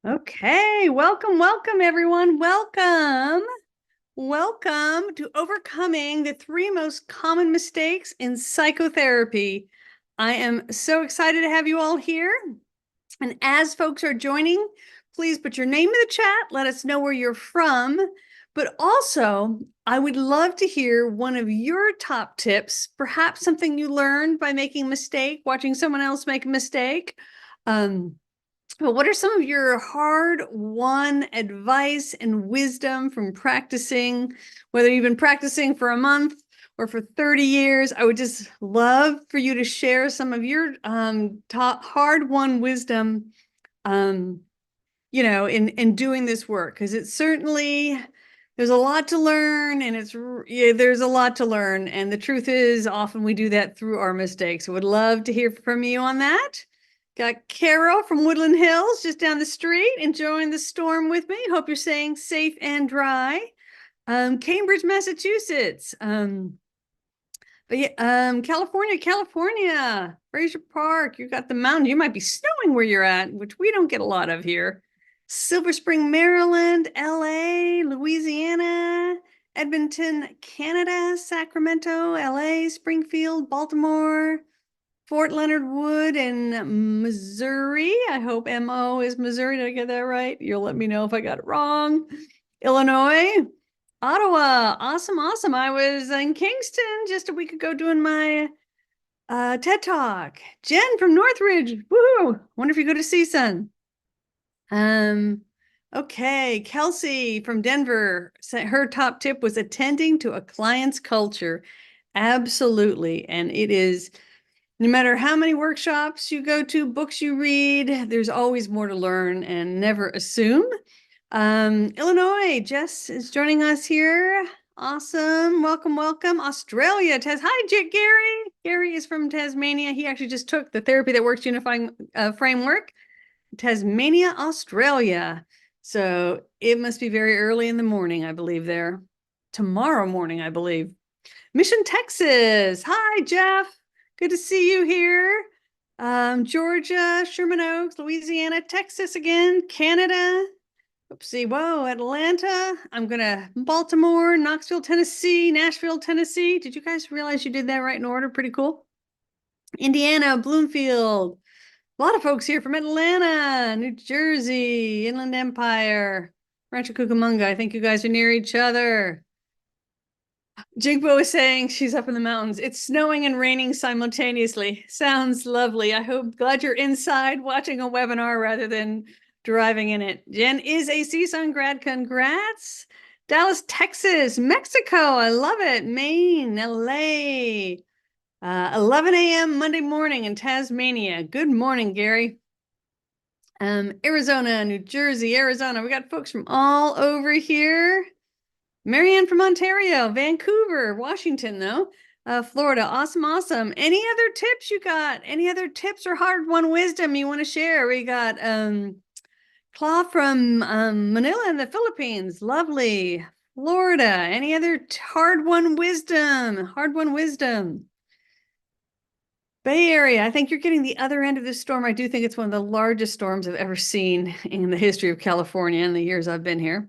Okay, welcome everyone. Welcome to overcoming the three most common mistakes in psychotherapy. I am so excited to have you all here. And as folks are joining, please put your name in the chat. Let us know where you're from. But also, I would love to hear one of your top tips, perhaps something you learned by making a mistake, watching someone else make a mistake. But what are some of your hard-won advice and wisdom from practicing, whether you've been practicing for a month or for 30 years? I would just love for you to share some of your top hard-won wisdom, in doing this work, because it's certainly there's a lot to learn, and there's a lot to learn, and the truth is often we do that through our mistakes. I would love to hear from you on that. Got Carol from Woodland Hills just down the street, enjoying the storm with me. Hope you're staying safe and dry. Cambridge, Massachusetts. California, Fraser Park. You got the mountain. You might be snowing where you're at, which we don't get a lot of here. Silver Spring, Maryland, LA, Louisiana, Edmonton, Canada, Sacramento, LA, Springfield, Baltimore, Fort Leonard Wood in Missouri. I hope MO is Missouri. Did I get that right? You'll let me know if I got it wrong. Illinois, Ottawa. Awesome. I was in Kingston just a week ago doing my TED Talk. Jen from Northridge. Woohoo! Wonder if you go to CSUN. Okay, Kelsey from Denver. Her top tip was attending to a client's culture. Absolutely. And it is, no matter how many workshops you go to, books you read, there's always more to learn, and never assume. Illinois, Jess is joining us here. Awesome. Welcome. Australia, Hi, Gary. Gary is from Tasmania. He actually just took the Therapy That Works Unifying Framework. Tasmania, Australia. So it must be very early in the morning, I believe, there. Tomorrow morning, I believe. Mission, Texas. Hi, Jeff. Good to see you here. Georgia, Sherman Oaks, Louisiana, Texas again, Canada. Oopsie, whoa, Atlanta. Baltimore, Knoxville, Tennessee, Nashville, Tennessee. Did you guys realize you did that right in order? Pretty cool. Indiana, Bloomfield. A lot of folks here from Atlanta, New Jersey, Inland Empire, Rancho Cucamonga. I think you guys are near each other. Jigbo is saying she's up in the mountains. It's snowing and raining simultaneously. Sounds lovely. Glad you're inside watching a webinar rather than driving in it. Jen is a CSUN grad. Congrats. Dallas, Texas, Mexico. I love it. Maine, LA. 11 a.m. Monday morning in Tasmania. Good morning, Gary. Arizona, New Jersey, Arizona. We got folks from all over here. Marianne from Ontario, Vancouver, Washington, though. Florida, awesome. Any other tips you got? Any other tips or hard-won wisdom you want to share? We got Claw from Manila in the Philippines, lovely. Florida, any other hard-won wisdom? Bay Area, I think you're getting the other end of this storm. I do think it's one of the largest storms I've ever seen in the history of California in the years I've been here.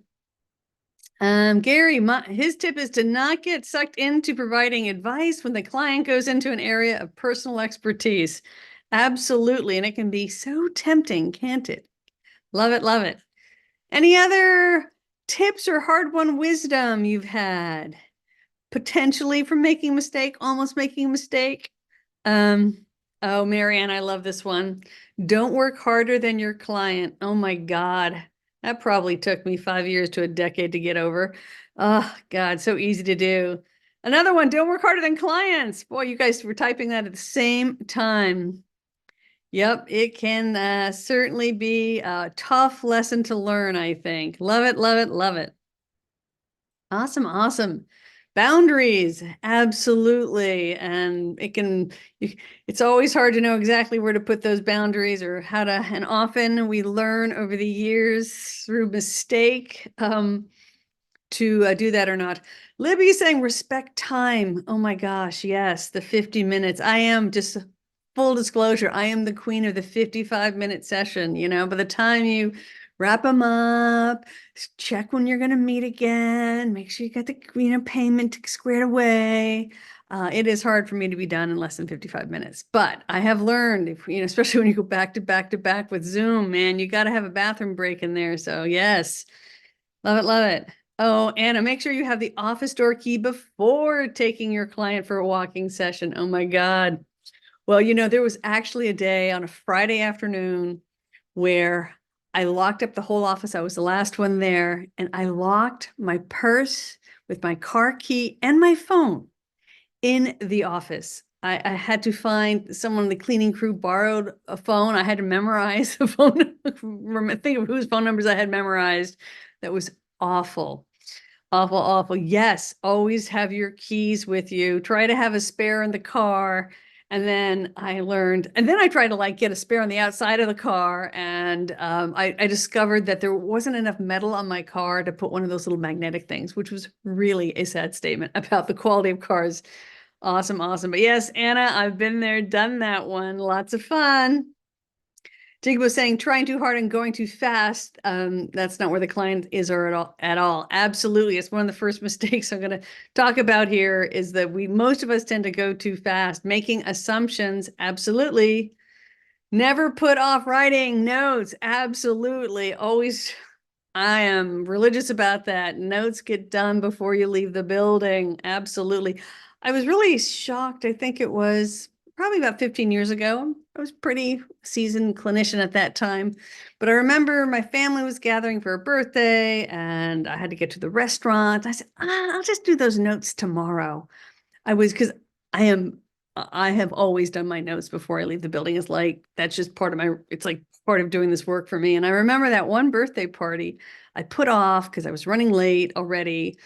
Gary, his tip is to not get sucked into providing advice when the client goes into an area of personal expertise. Absolutely. And it can be so tempting, can't it? Love it. Any other tips or hard-won wisdom you've had? Potentially from making a mistake, almost making a mistake? Oh, Marianne, I love this one. Don't work harder than your client. Oh my God. That probably took me 5 years to a decade to get over. Oh God, so easy to do. Another one, don't work harder than clients. Boy, you guys were typing that at the same time. Yep, it can certainly be a tough lesson to learn, I think. Love it. Awesome. Boundaries, absolutely. And it's always hard to know exactly where to put those boundaries or how to, and often we learn over the years through mistake to do that or not. Libby is saying respect time. Oh my gosh, yes, the 50 minutes. I am just full disclosure, I am the queen of the 55-minute session. By the time you wrap them up, check when you're going to meet again, make sure you got the, payment squared away. It is hard for me to be done in less than 55 minutes, but I have learned, if, especially when you go back to back to back with Zoom, man, you got to have a bathroom break in there. So yes, love it, love it. Oh, Anna, make sure you have the office door key before taking your client for a walking session. Oh my God. Well, there was actually a day on a Friday afternoon where I locked up the whole office. I was the last one there, and I locked my purse with my car key and my phone in the office. I had to find someone in the cleaning crew borrowed a phone. I had to memorize the phone, think of whose phone numbers I had memorized. That was awful. Awful, awful. Yes, always have your keys with you. Try to have a spare in the car. And then I learned, and then I tried to get a spare on the outside of the car. And I discovered that there wasn't enough metal on my car to put one of those little magnetic things, which was really a sad statement about the quality of cars. Awesome, awesome. But yes, Anna, I've been there, done that one. Lots of fun. Jacob was saying, trying too hard and going too fast. That's not where the client is or at all. Absolutely. It's one of the first mistakes I'm going to talk about here is that most of us tend to go too fast, making assumptions. Absolutely. Never put off writing notes. Absolutely. Always. I am religious about that. Notes get done before you leave the building. Absolutely. I was really shocked. I think it was probably about 15 years ago. I was pretty seasoned clinician at that time, but I remember my family was gathering for a birthday and I had to get to the restaurant. I said, I'll just do those notes tomorrow. Because I have always done my notes before I leave the building. That's just it's like part of doing this work for me. And I remember that one birthday party I put off because I was running late already.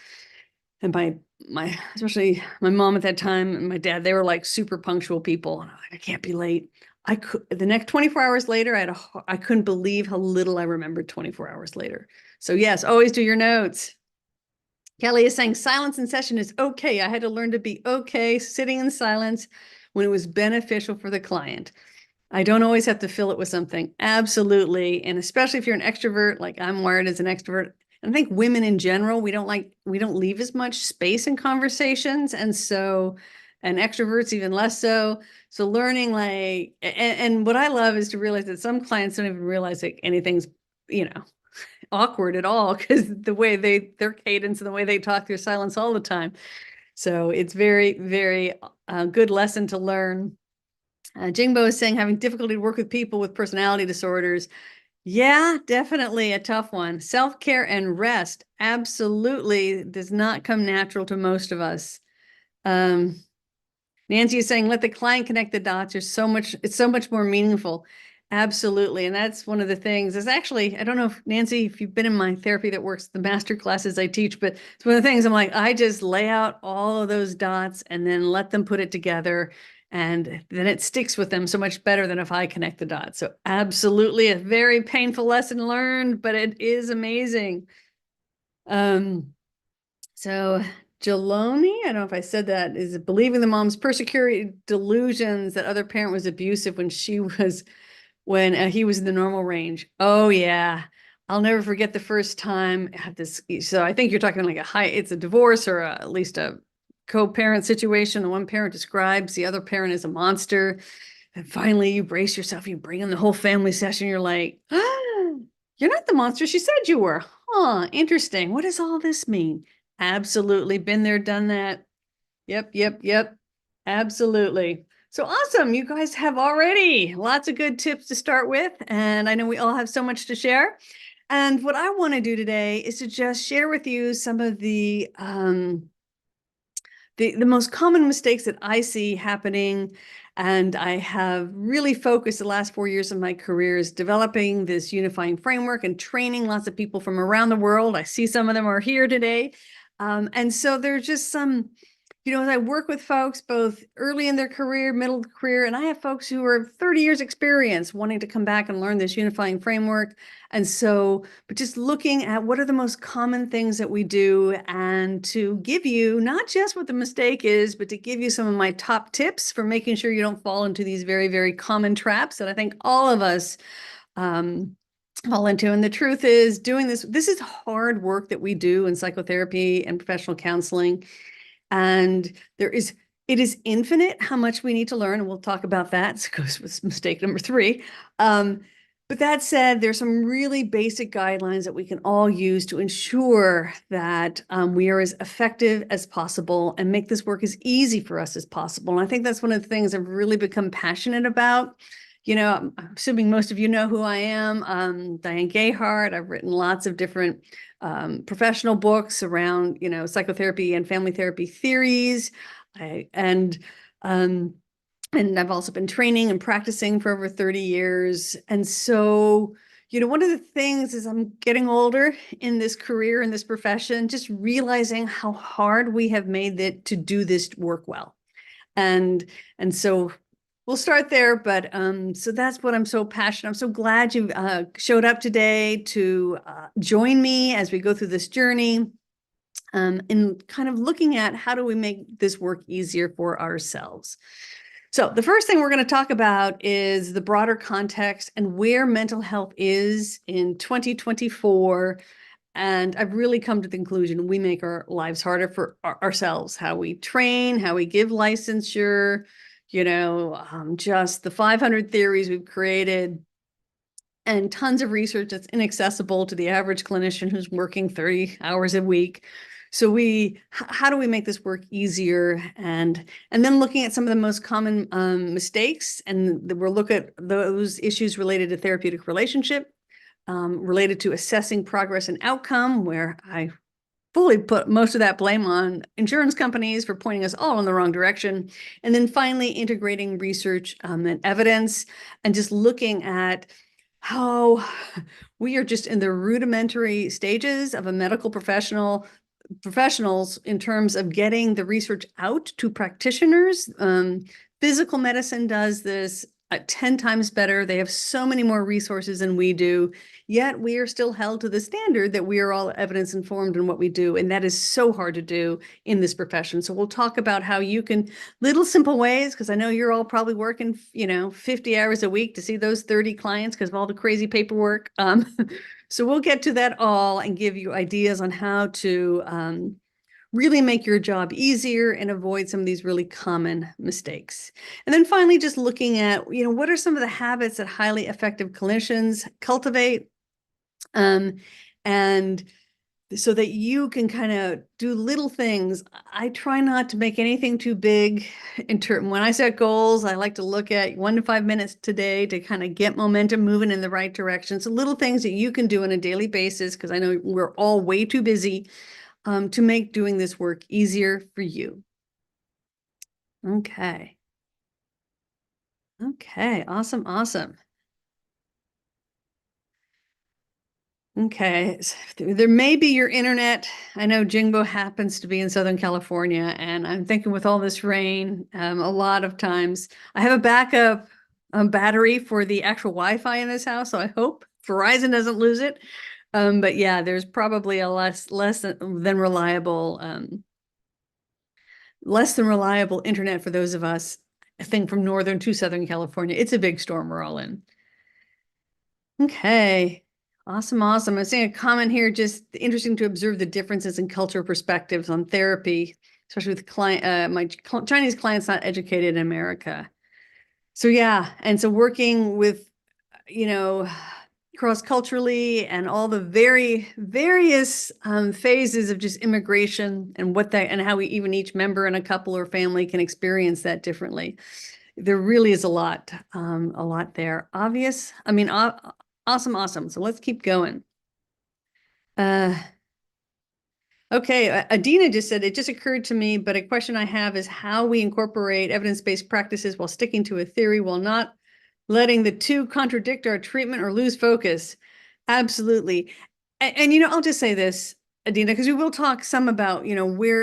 And especially my mom at that time and my dad, they were like super punctual people. I can't be late. The next 24 hours later, I couldn't believe how little I remembered 24 hours later. So yes, always do your notes. Kelly is saying silence in session is okay. I had to learn to be okay sitting in silence when it was beneficial for the client. I don't always have to fill it with something. Absolutely. And especially if you're an extrovert, like I'm wired as an extrovert. And I think women in general, we don't leave as much space in conversations. And extroverts even less so. So learning and what I love is to realize that some clients don't even realize that anything's, awkward at all because the way their cadence and the way they talk through silence all the time. So it's very, very good lesson to learn. Jingbo is saying having difficulty to work with people with personality disorders. Yeah, definitely a tough one. Self-care and rest absolutely does not come natural to most of us. Nancy is saying, let the client connect the dots. It's so much more meaningful. Absolutely. And that's one of the things is actually, I don't know if Nancy, if you've been in my therapy that works, the master classes I teach, but it's one of the things I'm like, I just lay out all of those dots and then let them put it together. And then it sticks with them so much better than if I connect the dots. So absolutely a very painful lesson learned, but it is amazing. So Jeloni, I don't know if I said that, is believing the mom's persecuted delusions that other parent was abusive when he was in the normal range. Oh yeah. I'll never forget the first time I had this. So I think you're talking like it's a divorce or at least a co-parent situation. The one parent describes the other parent as a monster. And finally you brace yourself, you bring in the whole family session. You're like, you're not the monster she said you were. Huh, interesting. What does all this mean? Absolutely. Been there, done that. Yep. Absolutely. So awesome. You guys have already lots of good tips to start with. And I know we all have so much to share. And what I want to do today is to just share with you some of the most common mistakes that I see happening. And I have really focused the last 4 years of my career is developing this unifying framework and training lots of people from around the world. I see some of them are here today. And so there's just some, as I work with folks both early in their career, middle of the career, and I have folks who are 30 years experience wanting to come back and learn this unifying framework. And so, but just looking at what are the most common things that we do and to give you not just what the mistake is, but to give you some of my top tips for making sure you don't fall into these very, very common traps that I think all of us fall into. And the truth is, doing this is hard work that we do in psychotherapy and professional counseling. And it is infinite how much we need to learn. And we'll talk about that. It goes with mistake number 3. But that said, there's some really basic guidelines that we can all use to ensure that we are as effective as possible and make this work as easy for us as possible. And I think that's one of the things I've really become passionate about. I'm assuming most of you know who I am. Diane Gayhart. I've written lots of different professional books around, psychotherapy and family therapy theories. And I've also been training and practicing for over 30 years. And so, one of the things is I'm getting older in this career, in this profession, just realizing how hard we have made it to do this work well. And so we'll start there, but so that's what I'm so passionate. I'm so glad you showed up today to join me as we go through this journey, and kind of looking at how do we make this work easier for ourselves. So the first thing we're going to talk about is the broader context and where mental health is in 2024. And I've really come to the conclusion we make our lives harder for ourselves, how we train, how we give licensure, just the 500 theories we've created and tons of research that's inaccessible to the average clinician who's working 30 hours a week. So how do we make this work easier? And then looking at some of the most common mistakes, and we'll look at those issues related to therapeutic relationship, related to assessing progress and outcome, where I fully put most of that blame on insurance companies for pointing us all in the wrong direction. And then finally, integrating research and evidence, and just looking at how we are just in the rudimentary stages of a medical professionals in terms of getting the research out to practitioners. Physical medicine does this 10 times better. They have so many more resources than we do, yet we are still held to the standard that we are all evidence informed in what we do. And that is so hard to do in this profession. So we'll talk about how you can, little simple ways, because I know you're all probably working, 50 hours a week to see those 30 clients because of all the crazy paperwork. So we'll get to that all and give you ideas on how to really make your job easier and avoid some of these really common mistakes. And then finally, just looking at, what are some of the habits that highly effective clinicians cultivate, and so that you can kind of do little things. I try not to make anything too big. When I set goals, I like to look at 1 to 5 minutes today to kind of get momentum moving in the right direction. So little things that you can do on a daily basis, because I know we're all way too busy, to make doing this work easier for you. Okay. Awesome. Okay, there may be your internet. I know Jingbo happens to be in Southern California, and I'm thinking with all this rain, a lot of times I have a backup battery for the actual Wi-Fi in this house, so I hope Verizon doesn't lose it. But yeah, there's probably a less than reliable internet for those of us, I think, from Northern to Southern California. It's a big storm we're all in. Okay. Awesome. I'm seeing a comment here, just interesting to observe the differences in cultural perspectives on therapy, especially with my Chinese clients not educated in America. So yeah, and so working with, cross-culturally and all the various phases of just immigration and and how each member in a couple or family can experience that differently. There really is a lot there. Obvious. I mean, awesome. So let's keep going. Okay, Adina just said, it just occurred to me, but a question I have is how we incorporate evidence-based practices while sticking to a theory while not letting the two contradict our treatment or lose focus. Absolutely. And I'll just say this, Adina, because we will talk some about,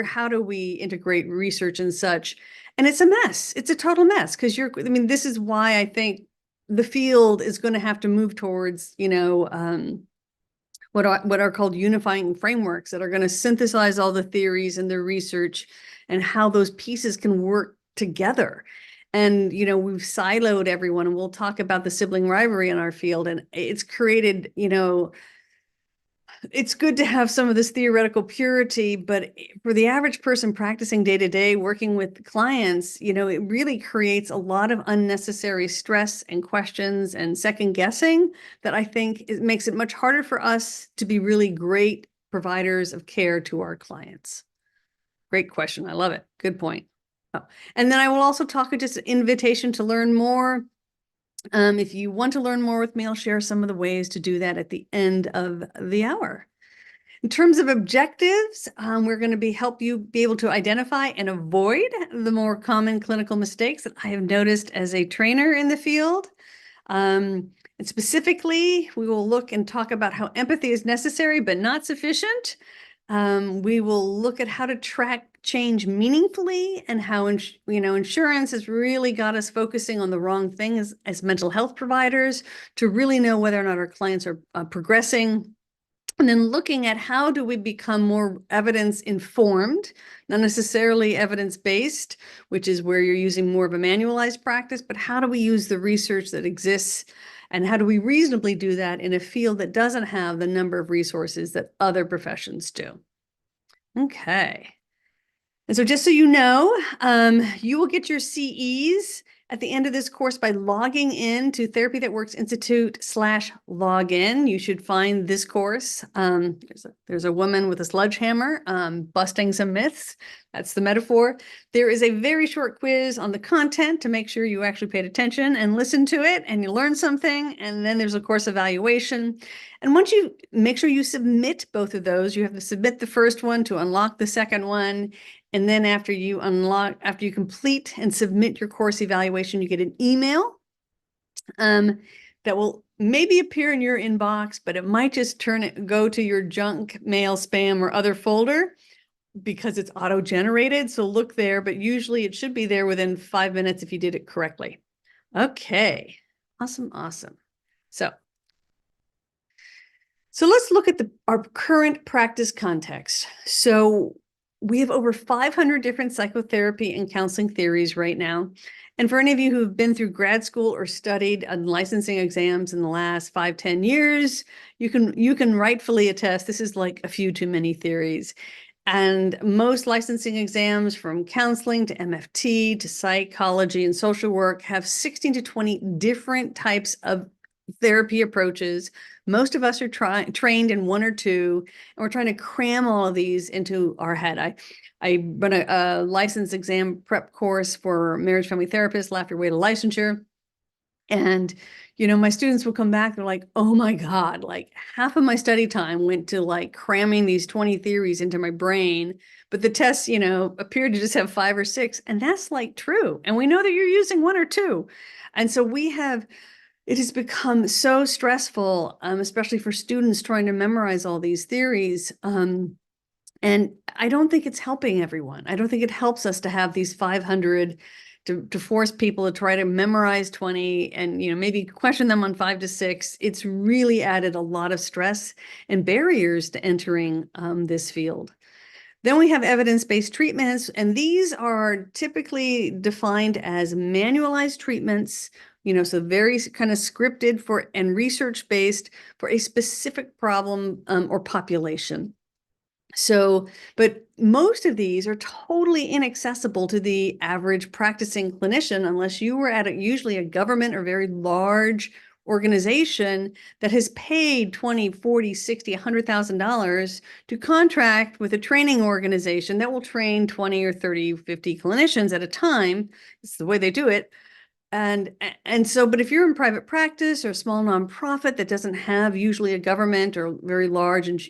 how do we integrate research and such. And it's a mess. It's a total mess because this is why I think the field is going to have to move towards, what are called unifying frameworks that are going to synthesize all the theories and the research and how those pieces can work together. And, we've siloed everyone, and we'll talk about the sibling rivalry in our field. And it's created, it's good to have some of this theoretical purity, but for the average person practicing day to day, working with clients, it really creates a lot of unnecessary stress and questions and second guessing that I think it makes it much harder for us to be really great providers of care to our clients. Great question. I love it. Good point. Oh. And then I will also talk just an invitation to learn more. If you want to learn more with me, I'll share some of the ways to do that at the end of the hour. In terms of objectives, we're going to help you be able to identify and avoid the more common clinical mistakes that I have noticed as a trainer in the field. And specifically, we will look and talk about how empathy is necessary but not sufficient. We will look at how to track change meaningfully, and how insurance has really got us focusing on the wrong thing as mental health providers to really know whether or not our clients are progressing. And then looking at how do we become more evidence informed, not necessarily evidence based, which is where you're using more of a manualized practice, but how do we use the research that exists, and how do we reasonably do that in a field that doesn't have the number of resources that other professions do? Okay. And so just so you know, you will get your CEs at the end of this course by logging in to Therapy That Works Institute/login. You should find this course. There's a woman with a sledgehammer busting some myths. That's the metaphor. There is a very short quiz on the content to make sure you actually paid attention and listened to it and you learned something. And then there's a course evaluation. And once you make sure you submit both of those, you have to submit the first one to unlock the second one. And then after you complete and submit your course evaluation, you get an email that will maybe appear in your inbox, but it might just go to your junk mail, spam, or other folder because it's auto-generated. So look there, but usually it should be there within 5 minutes if you did it correctly. Okay, awesome. So let's look at our current practice context. So we have over 500 different psychotherapy and counseling theories right now. And for any of you who have been through grad school or studied on licensing exams in the last 5-10 years, you can rightfully attest this is like a few too many theories. And most licensing exams, from counseling to MFT to psychology and social work, have 16 to 20 different types of therapy approaches. Most of us are trained in one or two, and we're trying to cram all of these into our head. I run a license exam prep course for marriage family therapists, Laugh Your Way to Licensure. And, my students will come back, they're like, oh my God, like half of my study time went to like cramming these 20 theories into my brain. But the tests, appeared to just have 5 or 6. And that's like true. And we know that you're using 1 or 2. And so it has become so stressful, especially for students trying to memorize all these theories. And I don't think it's helping everyone. I don't think it helps us to have these 500 to force people to try to memorize 20 and, maybe question them on 5 to 6. It's really added a lot of stress and barriers to entering this field. Then we have evidence-based treatments, and these are typically defined as manualized treatments, so very kind of scripted and research-based for a specific problem or population. So, but most of these are totally inaccessible to the average practicing clinician unless you were at usually a government or very large organization that has paid $20, $40, $60, $100,000 to contract with a training organization that will train 20 or 30, 50 clinicians at a time. It's the way they do it. And so, but if you're in private practice or a small nonprofit that doesn't have usually a government or very large and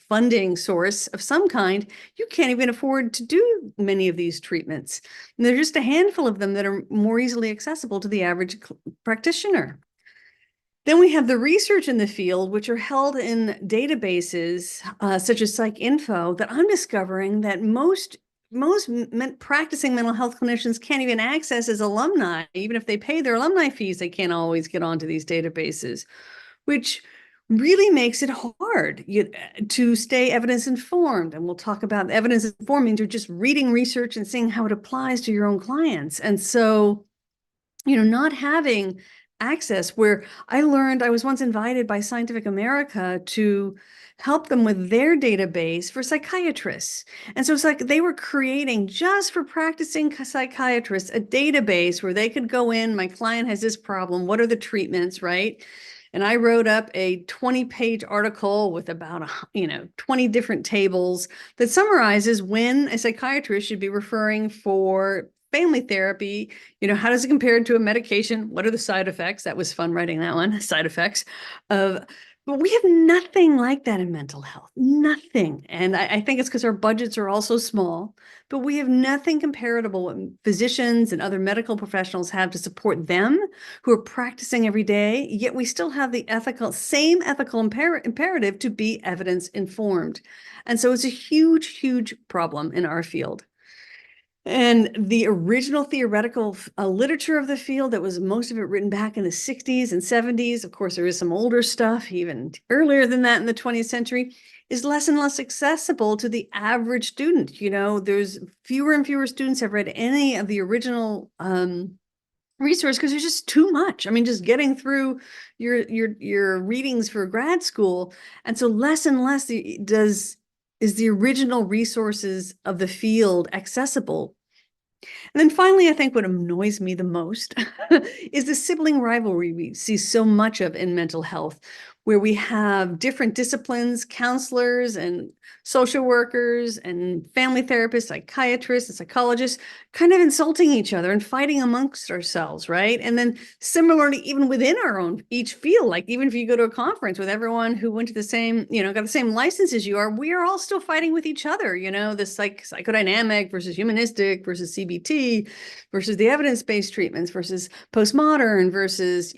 funding source of some kind, you can't even afford to do many of these treatments. And there's just a handful of them that are more easily accessible to the average practitioner. Then we have the research in the field, which are held in databases such as PsycInfo, that I'm discovering that most practicing mental health clinicians can't even access as alumni. Even if they pay their alumni fees, they can't always get onto these databases, which really makes it hard to stay evidence informed. And we'll talk about evidence informed means you're just reading research and seeing how it applies to your own clients. And so not having access, where I learned I was once invited by Scientific America to help them with their database for psychiatrists. And so it's like they were creating, just for practicing psychiatrists, a database where they could go in, my client has this problem, what are the treatments, right? And I wrote up a 20-page article with about 20 different tables that summarizes when a psychiatrist should be referring for family therapy. How does it compare to a medication? What are the side effects? That was fun writing that one, side effects of, but we have nothing like that in mental health, nothing. And I think it's because our budgets are also small, but we have nothing comparable what physicians and other medical professionals have to support them who are practicing every day, yet we still have the same ethical imperative to be evidence informed. And so it's a huge, huge problem in our field. And the original theoretical literature of the field, that was most of it written back in the 60s and 70s, of course, there is some older stuff, even earlier than that in the 20th century, is less and less accessible to the average student. There's fewer and fewer students have read any of the original resource because there's just too much. I mean, just getting through your readings for grad school. And so less and less is the original resources of the field accessible. And then finally, I think what annoys me the most is the sibling rivalry we see so much of in mental health, where we have different disciplines, counselors and social workers and family therapists, psychiatrists and psychologists, kind of insulting each other and fighting amongst ourselves, right? And then similarly, even within our own each field, like even if you go to a conference with everyone who went to the same, got the same license as you are, we are all still fighting with each other, this psychodynamic versus humanistic versus CBT versus the evidence-based treatments versus postmodern versus,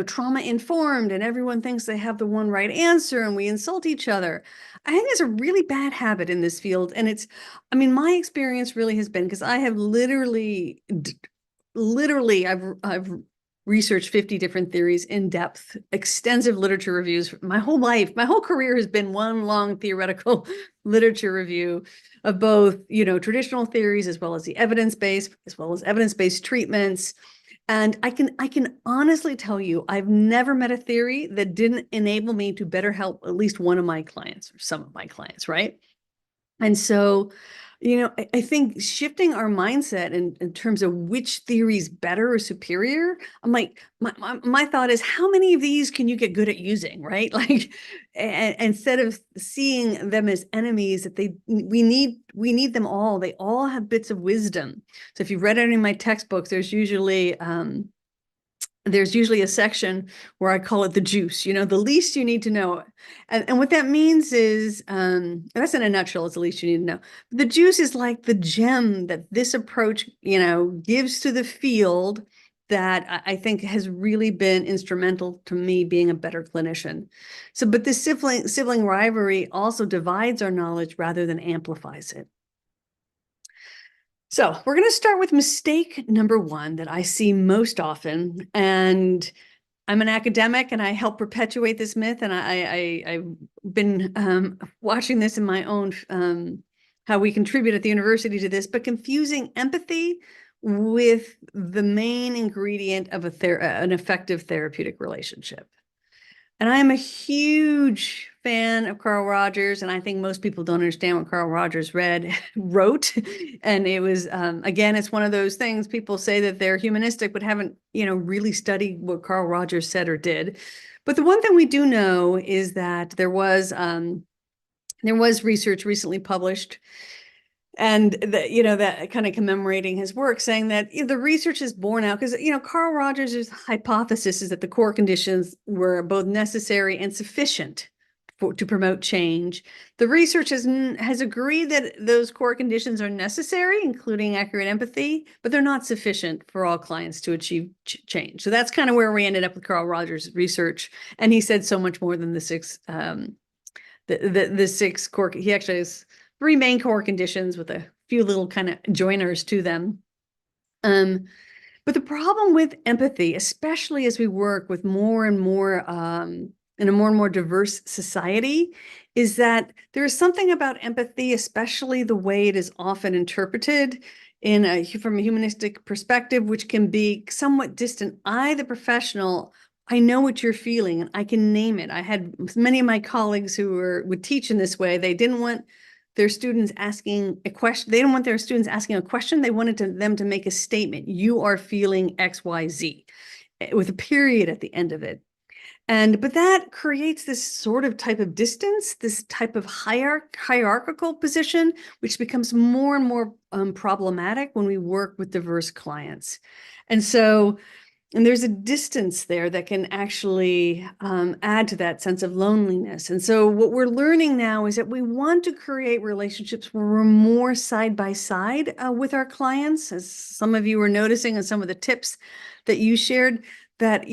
trauma informed, and everyone thinks they have the one right answer and we insult each other. I think it's a really bad habit in this field. And my experience really has been, because I have literally, I've researched 50 different theories in depth, extensive literature reviews. My whole life, my whole career has been one long theoretical literature review of both, traditional theories as well as the evidence-based, as well as evidence-based treatments. And I can honestly tell you, I've never met a theory that didn't enable me to better help at least one of my clients or some of my clients, right? And so, I think shifting our mindset in terms of which theory is better or superior, I'm like, my thought is, how many of these can you get good at using, right? Like, instead of seeing them as enemies, that we need them all. They all have bits of wisdom. So if you've read any of my textbooks, there's usually a section where I call it the juice, the least you need to know. And what that means is, that's in a nutshell, it's the least you need to know. The juice is like the gem that this approach, gives to the field, that I think has really been instrumental to me being a better clinician. So, but this sibling rivalry also divides our knowledge rather than amplifies it. So we're going to start with mistake number one that I see most often. And I'm an academic and I help perpetuate this myth. And I've been watching this in my own, how we contribute at the university to this, but confusing empathy with the main ingredient of an effective therapeutic relationship. And I'm a huge fan of Carl Rogers, and I think most people don't understand what Carl Rogers wrote. And it was, again, it's one of those things, people say that they're humanistic, but haven't, really studied what Carl Rogers said or did. But the one thing we do know is that there was research recently published, and that kind of commemorating his work, saying that the research is borne out, because Carl Rogers' hypothesis is that the core conditions were both necessary and sufficient to promote change. The research has agreed that those core conditions are necessary, including accurate empathy, but they're not sufficient for all clients to achieve change. So that's kind of where we ended up with Carl Rogers' research, and he said so much more than the six core. He actually has 3 main core conditions with a few little kind of joiners to them. But the problem with empathy, especially as we work with more and more in a more and more diverse society, is that there is something about empathy, especially the way it is often interpreted, from a humanistic perspective, which can be somewhat distant. I, the professional, I know what you're feeling and I can name it. I had many of my colleagues who would teach in this way. They didn't want their students asking a question. They didn't want their students asking a question. They wanted them to make a statement. You are feeling X, Y, Z, with a period at the end of it. But that creates this sort of type of distance, this type of hierarchical position, which becomes more and more problematic when we work with diverse clients. And there's a distance there that can actually add to that sense of loneliness. And so what we're learning now is that we want to create relationships where we're more side by side with our clients, as some of you were noticing in some of the tips that you shared, that,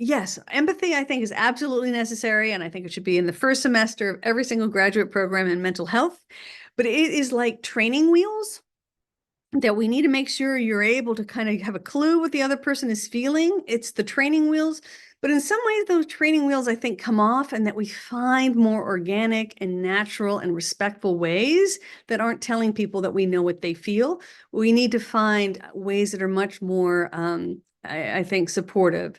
yes, empathy, I think, is absolutely necessary. And I think it should be in the first semester of every single graduate program in mental health. But it is like training wheels that we need to make sure you're able to kind of have a clue what the other person is feeling. It's the training wheels. But in some ways, those training wheels, I think, come off, and that we find more organic and natural and respectful ways that aren't telling people that we know what they feel. We need to find ways that are much more, I think, supportive.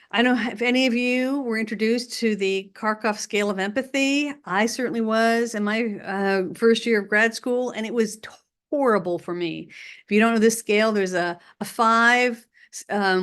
I don't know if any of you were introduced to the Kharkov scale of empathy. I certainly was in my first year of grad school, and it was horrible for me. If you don't know this scale, there's a 5,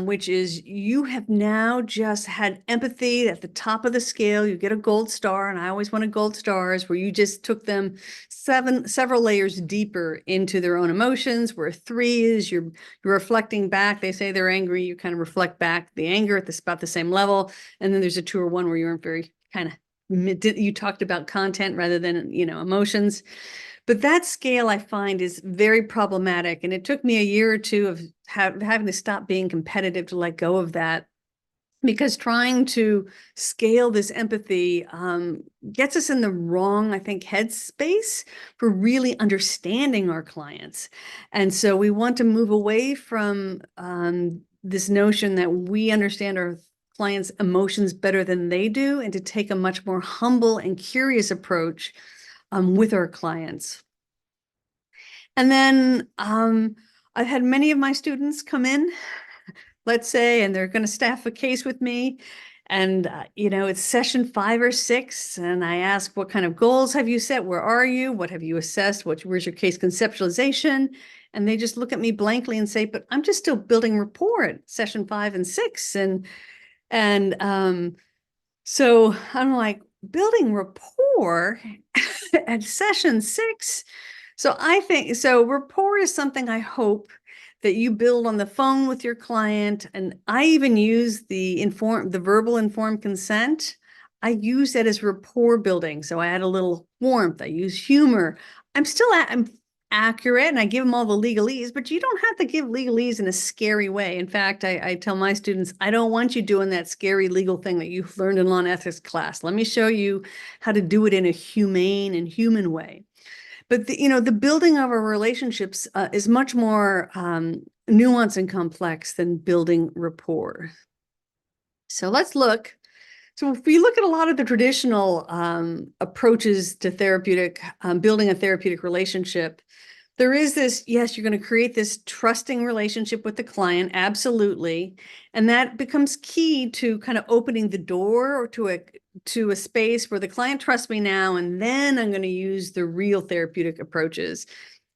which is you have now just had empathy at the top of the scale. You get a gold star, and I always wanted gold stars, where you just took them several layers deeper into their own emotions. Where 3 is you're reflecting back. They say they're angry, you kind of reflect back the anger at about the same level. And then there's a 2 or 1 where you weren't very kind of, you talked about content rather than emotions. But that scale, I find, is very problematic. And it took me a year or two of having to stop being competitive to let go of that, because trying to scale this empathy gets us in the wrong, I think, headspace for really understanding our clients. And so we want to move away from this notion that we understand our clients' emotions better than they do, and to take a much more humble and curious approach with our clients. And then I've had many of my students come in, let's say, and they're going to staff a case with me. And, it's session 5 or 6. And I ask, what kind of goals have you set? Where are you? What have you assessed? Where's your case conceptualization? And they just look at me blankly and say, but I'm just still building rapport at session 5 and 6. And so I'm like, building rapport at session 6? So I think, rapport is something I hope that you build on the phone with your client. And I even use the verbal informed consent. I use that as rapport building. So I add a little warmth. I use humor. I'm accurate, and I give them all the legalese, but you don't have to give legalese in a scary way. In fact, I tell my students, I don't want you doing that scary legal thing that you've learned in law and ethics class. Let me show you how to do it in a humane and human way. But the building of our relationships is much more nuanced and complex than building rapport. So let's look. So if we look at a lot of the traditional approaches to building a therapeutic relationship, there is this, yes, you're going to create this trusting relationship with the client, absolutely. And that becomes key to kind of opening the door or to a space where the client trusts me now, and then I'm going to use the real therapeutic approaches.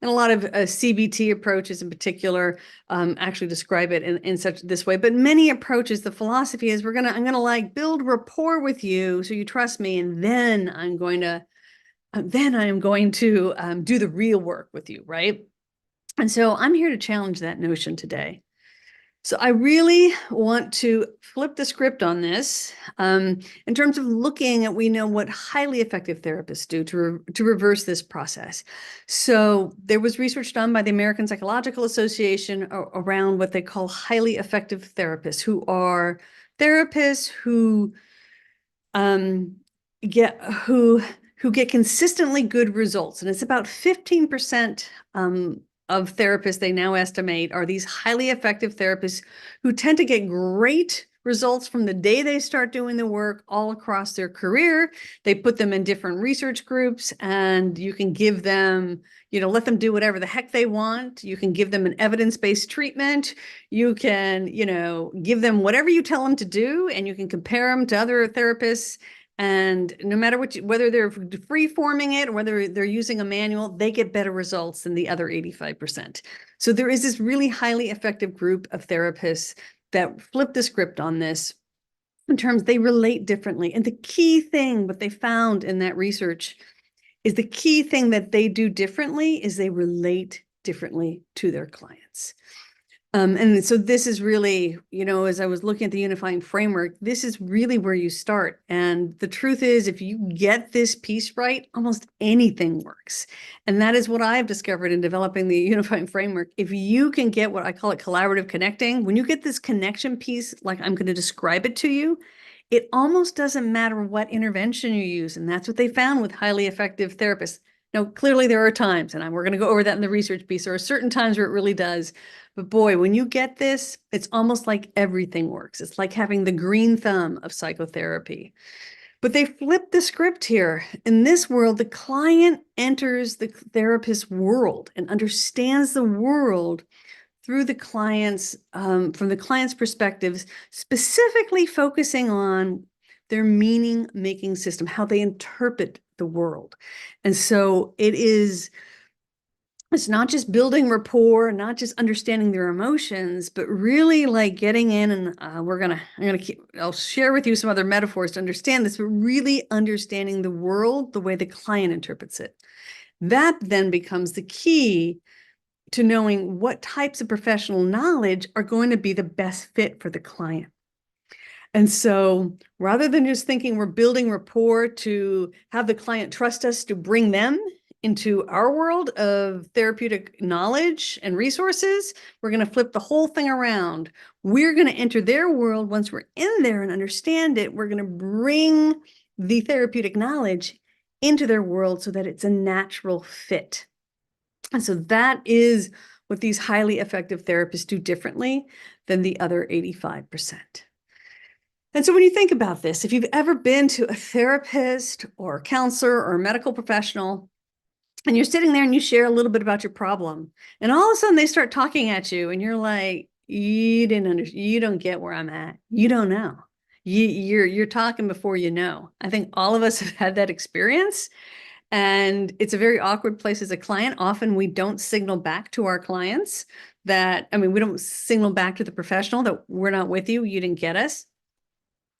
And a lot of CBT approaches in particular actually describe it in this way. But many approaches, the philosophy is I'm going to like build rapport with you so you trust me, and then I am going to do the real work with you, right? And so I'm here to challenge that notion today. So I really want to flip the script on this in terms of looking at, we know what highly effective therapists do to reverse this process. So there was research done by the American Psychological Association around what they call highly effective therapists, who are therapists who get consistently good results. And it's about 15% of therapists, they now estimate, are these highly effective therapists who tend to get great results from the day they start doing the work all across their career. They put them in different research groups, and you can give them, let them do whatever the heck they want. You can give them an evidence-based treatment. You can, give them whatever you tell them to do, and you can compare them to other therapists. And no matter whether they're free forming it or whether they're using a manual, they get better results than the other 85%. So there is this really highly effective group of therapists that flip the script on this in terms they relate differently. And the key thing, what they found in that research is the key thing that they do differently is they relate differently to their clients. And so this is really, as I was looking at the unifying framework, this is really where you start. And the truth is, if you get this piece right, almost anything works. And that is what I've discovered in developing the unifying framework. If you can get what I call it collaborative connecting, when you get this connection piece, like I'm going to describe it to you, it almost doesn't matter what intervention you use. And that's what they found with highly effective therapists. Now, clearly there are times, and we're going to go over that in the research piece, there are certain times where it really does. But boy, when you get this, it's almost like everything works. It's like having the green thumb of psychotherapy. But they flip the script here. In this world, the client enters the therapist's world and understands the world through the client's, from the client's perspectives, specifically focusing on their meaning-making system, how they interpret the world. And so it's not just building rapport, not just understanding their emotions, but really like getting in, and I'll share with you some other metaphors to understand this, but really understanding the world the way the client interprets it. That then becomes the key to knowing what types of professional knowledge are going to be the best fit for the client. And so rather than just thinking we're building rapport to have the client trust us to bring them into our world of therapeutic knowledge and resources, we're going to flip the whole thing around. We're going to enter their world. Once we're in there and understand it, we're going to bring the therapeutic knowledge into their world so that it's a natural fit. And so that is what these highly effective therapists do differently than the other 85%. And so when you think about this, if you've ever been to a therapist or a counselor or a medical professional, and you're sitting there and you share a little bit about your problem, and all of a sudden they start talking at you and you're like, you don't get where I'm at. You don't know. You're talking before you know. I think all of us have had that experience. And it's a very awkward place as a client. Often we don't signal back to our clients we don't signal back to the professional that we're not with you, you didn't get us.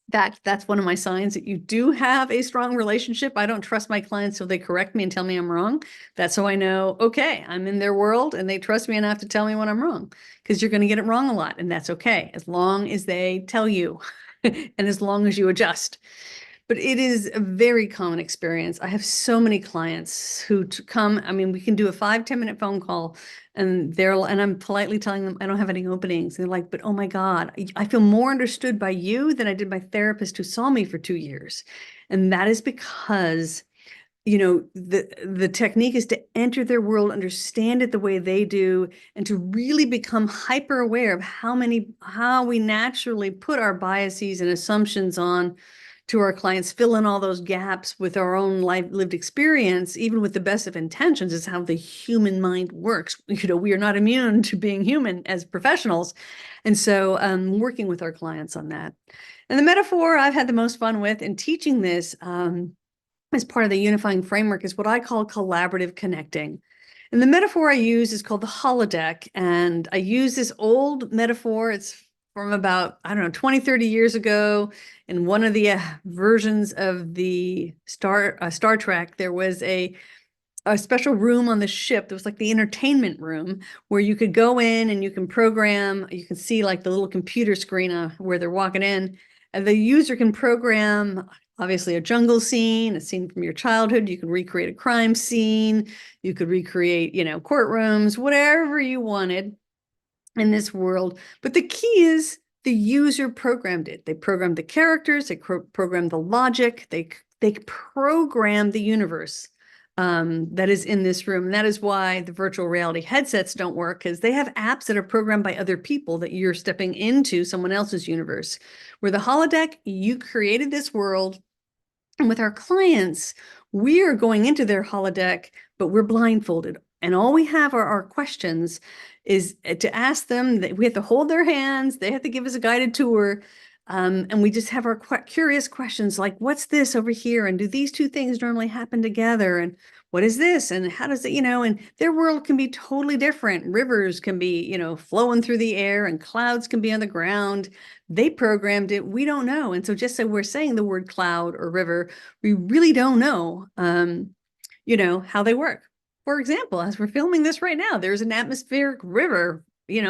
That's one of my signs that you do have a strong relationship. I don't trust my clients till they correct me and tell me I'm wrong. That's how I know, okay, I'm in their world and they trust me enough to tell me when I'm wrong, because you're going to get it wrong a lot. And that's okay, as long as they tell you and as long as you adjust. But it is a very common experience. I have so many clients who come, we can do a 5-10 minute phone call and I'm politely telling them I don't have any openings. And they're like, but oh my God, I feel more understood by you than I did my therapist who saw me for 2 years. And that is because, the technique is to enter their world, understand it the way they do, and to really become hyper aware of how we naturally put our biases and assumptions on to our clients, fill in all those gaps with our own lived experience, even with the best of intentions, is how the human mind works. We are not immune to being human as professionals. And so working with our clients on that. And the metaphor I've had the most fun with in teaching this as part of the unifying framework is what I call collaborative connecting. And the metaphor I use is called the holodeck. And I use this old metaphor. It's from about, 20, 30 years ago. In one of the versions of the Star Trek, there was a special room on the ship that was like the entertainment room where you could go in and you can program, you can see like the little computer screen where they're walking in. And the user can program, obviously, a jungle scene, a scene from your childhood. You can recreate a crime scene. You could recreate, courtrooms, whatever you wanted in this world. But the key is the user programmed it. They programmed the characters, they programmed the logic, they programmed the universe that is in this room. And that is why the virtual reality headsets don't work, because they have apps that are programmed by other people that you're stepping into someone else's universe. Where the holodeck, you created this world. And with our clients, we are going into their holodeck, but we're blindfolded. And all we have are our questions is to ask them. That we have to hold their hands. They have to give us a guided tour. And we just have our curious questions like, what's this over here? And do these two things normally happen together? And what is this? And how does it, and their world can be totally different. Rivers can be, flowing through the air, and clouds can be on the ground. They programmed it. We don't know. And so just so we're saying the word cloud or river, we really don't know, how they work. For example, as we're filming this right now, there's an atmospheric river,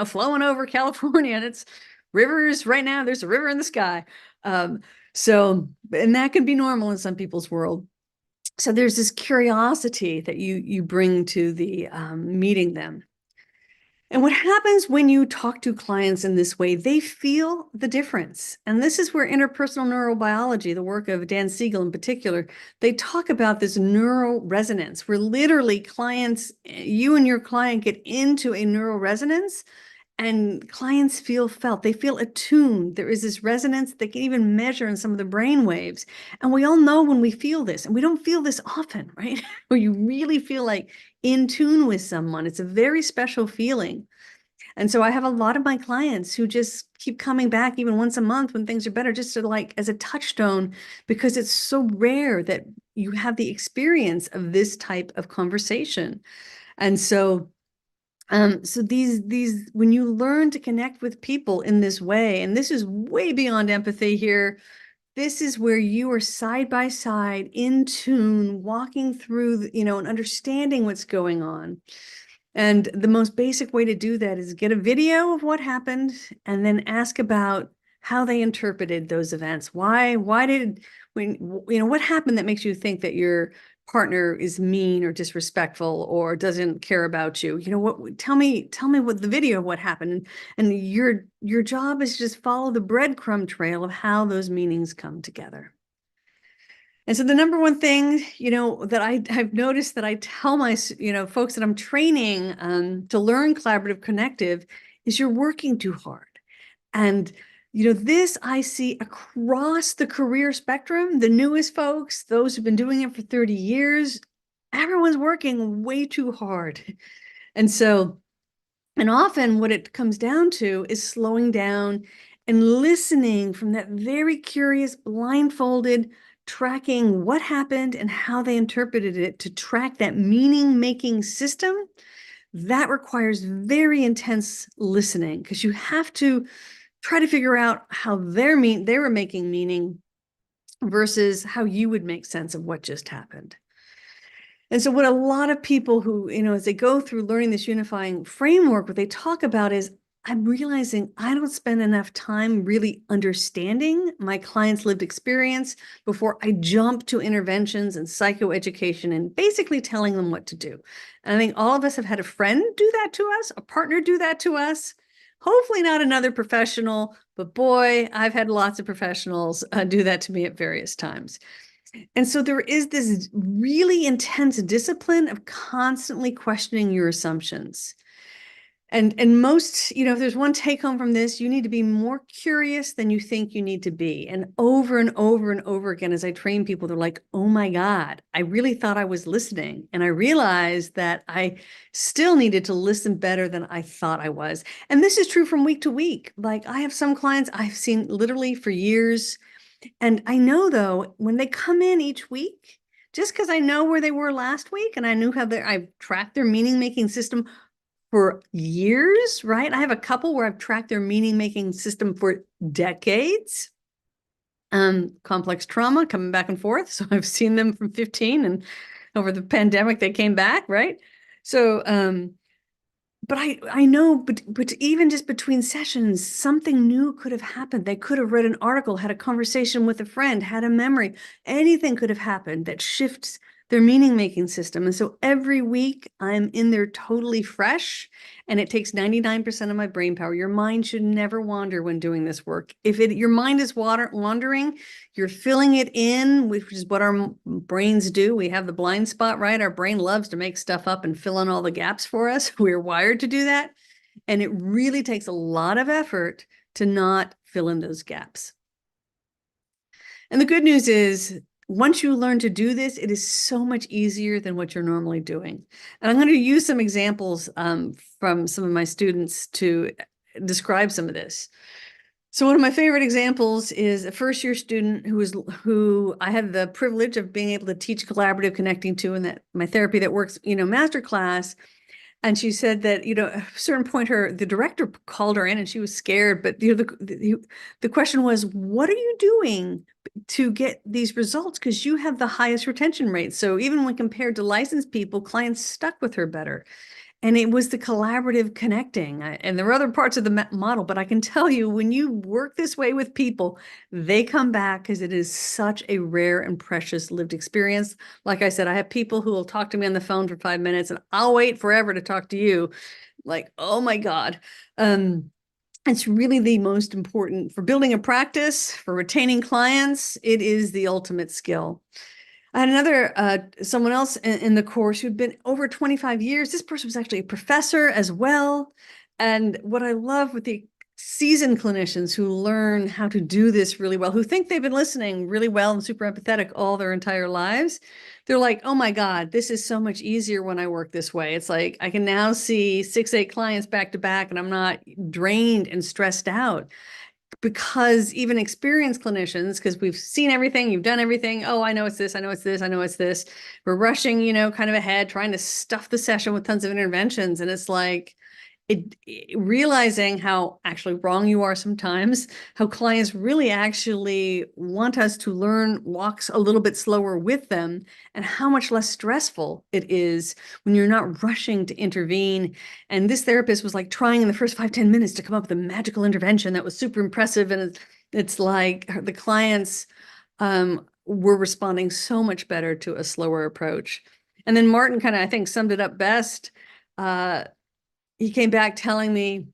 flowing over California, and it's rivers right now. There's a river in the sky. And that can be normal in some people's world. So there's this curiosity that you bring to the meeting them. And what happens when you talk to clients in this way, they feel the difference. And this is where interpersonal neurobiology, the work of Dan Siegel in particular, they talk about this neural resonance, where literally clients, you and your client get into a neural resonance, and clients feel felt. They feel attuned. There is this resonance they can even measure in some of the brain waves. And we all know when we feel this, and we don't feel this often, right? Where you really feel like in tune with someone. It's a very special feeling. And so I have a lot of my clients who just keep coming back even once a month when things are better, just to like as a touchstone, because it's so rare that you have the experience of this type of conversation. And so these when you learn to connect with people in this way, and this is way beyond empathy here, this is where you are side by side in tune, walking through, and understanding what's going on. And the most basic way to do that is get a video of what happened and then ask about how they interpreted those events. Why did, what happened that makes you think that your partner is mean or disrespectful or doesn't care about you? Tell me what the video of what happened. And your job is just follow the breadcrumb trail of how those meanings come together. And so the number one thing, that I've noticed that I tell my, folks that I'm training to learn collaborative connective is you're working too hard. And, this I see across the career spectrum, the newest folks, those who've been doing it for 30 years, everyone's working way too hard. And often what it comes down to is slowing down and listening from that very curious, blindfolded, tracking what happened and how they interpreted it to track that meaning-making system. That requires very intense listening, because you have to try to figure out how they were making meaning versus how you would make sense of what just happened. And so what a lot of people who, as they go through learning this unifying framework, what they talk about is, I'm realizing I don't spend enough time really understanding my client's lived experience before I jump to interventions and psychoeducation and basically telling them what to do. And I think all of us have had a friend do that to us, a partner do that to us. Hopefully not another professional, but boy, I've had lots of professionals do that to me at various times. And so there is this really intense discipline of constantly questioning your assumptions. And most, if there's one take home from this, you need to be more curious than you think you need to be. And over and over and over again, as I train people, they're like, oh my God, I really thought I was listening. And I realized that I still needed to listen better than I thought I was. And this is true from week to week. Like, I have some clients I've seen literally for years. And I know, though, when they come in each week, just because I know where they were last week and I knew how I've tracked their meaning-making system for years, right? I have a couple where I've tracked their meaning-making system for decades. Complex trauma coming back and forth. So I've seen them from 15, and over the pandemic, they came back, right? So, but I know, but even just between sessions, something new could have happened. They could have read an article, had a conversation with a friend, had a memory. Anything could have happened that shifts their meaning-making system. And so every week I'm in there totally fresh, and it takes 99% of my brain power. Your mind should never wander when doing this work. If your mind is wandering, you're filling it in, which is what our brains do. We have the blind spot, right? Our brain loves to make stuff up and fill in all the gaps for us. We're wired to do that. And it really takes a lot of effort to not fill in those gaps. And the good news is, once you learn to do this, it is so much easier than what you're normally doing. And I'm going to use some examples from some of my students to describe some of this. So one of my favorite examples is a first-year student who I had the privilege of being able to teach collaborative connecting to in that my therapy that works, master class. And she said that, at a certain point, the director called her in and she was scared. But the question was, what are you doing to get these results? Because you have the highest retention rate. So even when compared to licensed people, clients stuck with her better. And it was the collaborative connecting. And there were other parts of the model, but I can tell you, when you work this way with people, they come back because it is such a rare and precious lived experience. Like I said, I have people who will talk to me on the phone for 5 minutes, and I'll wait forever to talk to you. Like, oh my God. It's really the most important for building a practice, for retaining clients. It is the ultimate skill. I had another, someone else in the course who'd been over 25 years. This person was actually a professor as well. And what I love with the seasoned clinicians who learn how to do this really well, who think they've been listening really well and super empathetic all their entire lives, they're like, oh my God, this is so much easier when I work this way. It's like I can now see 6-8 clients back to back, and I'm not drained and stressed out. Because even experienced clinicians, because we've seen everything, you've done everything. Oh, I know it's this, I know it's this, I know it's this. We're rushing, kind of ahead, trying to stuff the session with tons of interventions. And it's like, realizing how actually wrong you are sometimes, how clients really actually want us to learn walks a little bit slower with them, and how much less stressful it is when you're not rushing to intervene. And this therapist was like trying in the first 5-10 minutes to come up with a magical intervention that was super impressive. And it's like the clients were responding so much better to a slower approach. And then Martin kind of, I think, summed it up best. He came back telling me,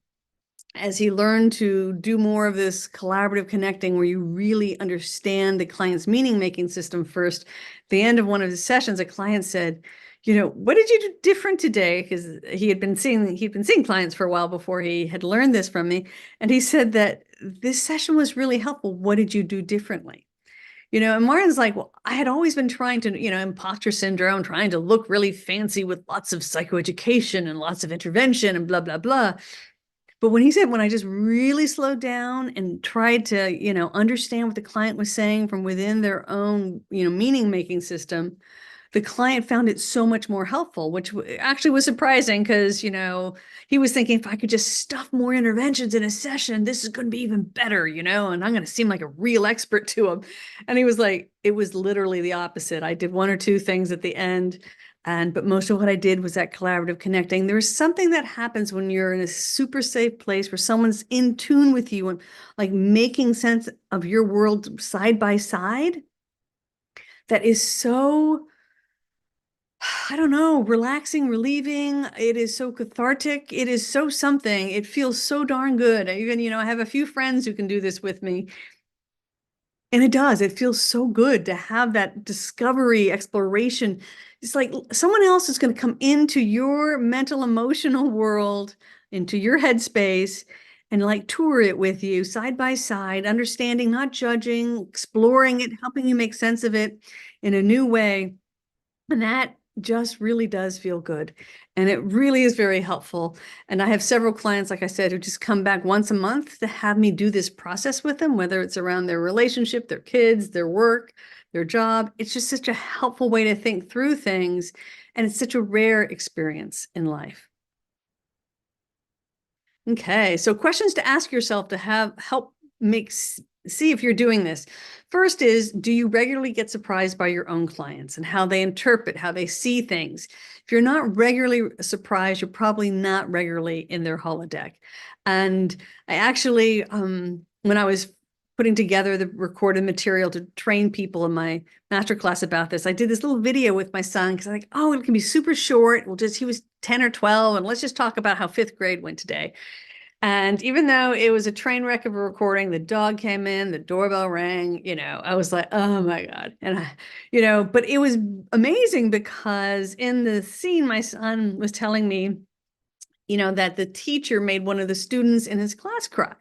as he learned to do more of this collaborative connecting, where you really understand the client's meaning-making system first, at the end of one of his sessions, a client said, what did you do different today? Because he'd been seeing clients for a while before he had learned this from me. And he said that this session was really helpful. What did you do differently? And Martin's like, well, I had always been trying to, imposter syndrome, trying to look really fancy with lots of psychoeducation and lots of intervention and blah, blah, blah. But when he said, when I just really slowed down and tried to, understand what the client was saying from within their own, meaning-making system, the client found it so much more helpful, which actually was surprising because, he was thinking, if I could just stuff more interventions in a session, this is going to be even better, and I'm going to seem like a real expert to him. And he was like, it was literally the opposite. I did 1 or 2 things at the end, but most of what I did was that collaborative connecting. There's something that happens when you're in a super safe place where someone's in tune with you and like making sense of your world side by side. That is so, I don't know, relaxing, relieving. It is so cathartic. It is so something. It feels so darn good. Even, I have a few friends who can do this with me. And it does. It feels so good to have that discovery, exploration. It's like someone else is going to come into your mental, emotional world, into your headspace, and like tour it with you side by side, understanding, not judging, exploring it, helping you make sense of it in a new way. And that just really does feel good. And it really is very helpful. And I have several clients, like I said, who just come back once a month to have me do this process with them, whether it's around their relationship, their kids, their work, their job. It's just such a helpful way to think through things. And it's such a rare experience in life. Okay, so questions to ask yourself to help see if you're doing this. First is, do you regularly get surprised by your own clients and how they interpret, how they see things? If you're not regularly surprised, you're probably not regularly in their holodeck. And I actually, when I was putting together the recorded material to train people in my masterclass about this, I did this little video with my son because I'm like, oh, it can be super short. He was 10 or 12, and let's just talk about how fifth grade went today. And even though it was a train wreck of a recording, the dog came in, the doorbell rang, I was like, oh my God. And but it was amazing because in the scene, my son was telling me, that the teacher made one of the students in his class cry.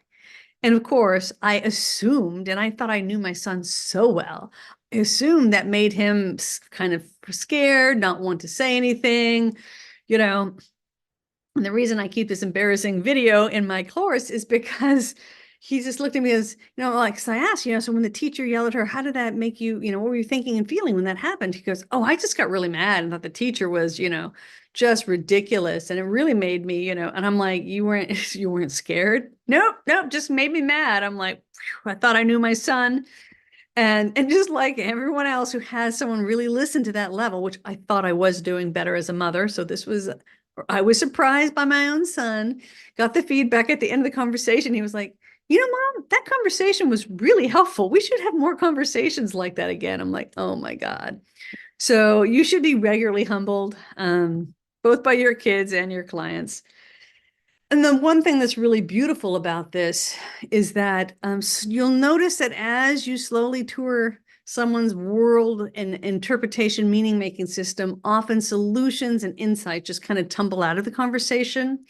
And of course, I assumed, and I thought I knew my son so well, I assumed that made him kind of scared, not want to say anything, And the reason I keep this embarrassing video in my course is because he just looked at me as, so I asked, so when the teacher yelled at her, how did that make you, what were you thinking and feeling when that happened? He goes, oh, I just got really mad and thought the teacher was, just ridiculous. And it really made me, and I'm like, you weren't scared? Nope, just made me mad. I'm like, I thought I knew my son. And just like everyone else who has someone really listen to that level, which I thought I was doing better as a mother. So I was surprised by my own son, got the feedback at the end of the conversation. He was like, Mom, that conversation was really helpful. We should have more conversations like that again. I'm like, oh my God. So you should be regularly humbled, both by your kids and your clients. And the one thing that's really beautiful about this is that you'll notice that as you slowly tour someone's world and interpretation, meaning-making system, often solutions and insights just kind of tumble out of the conversation.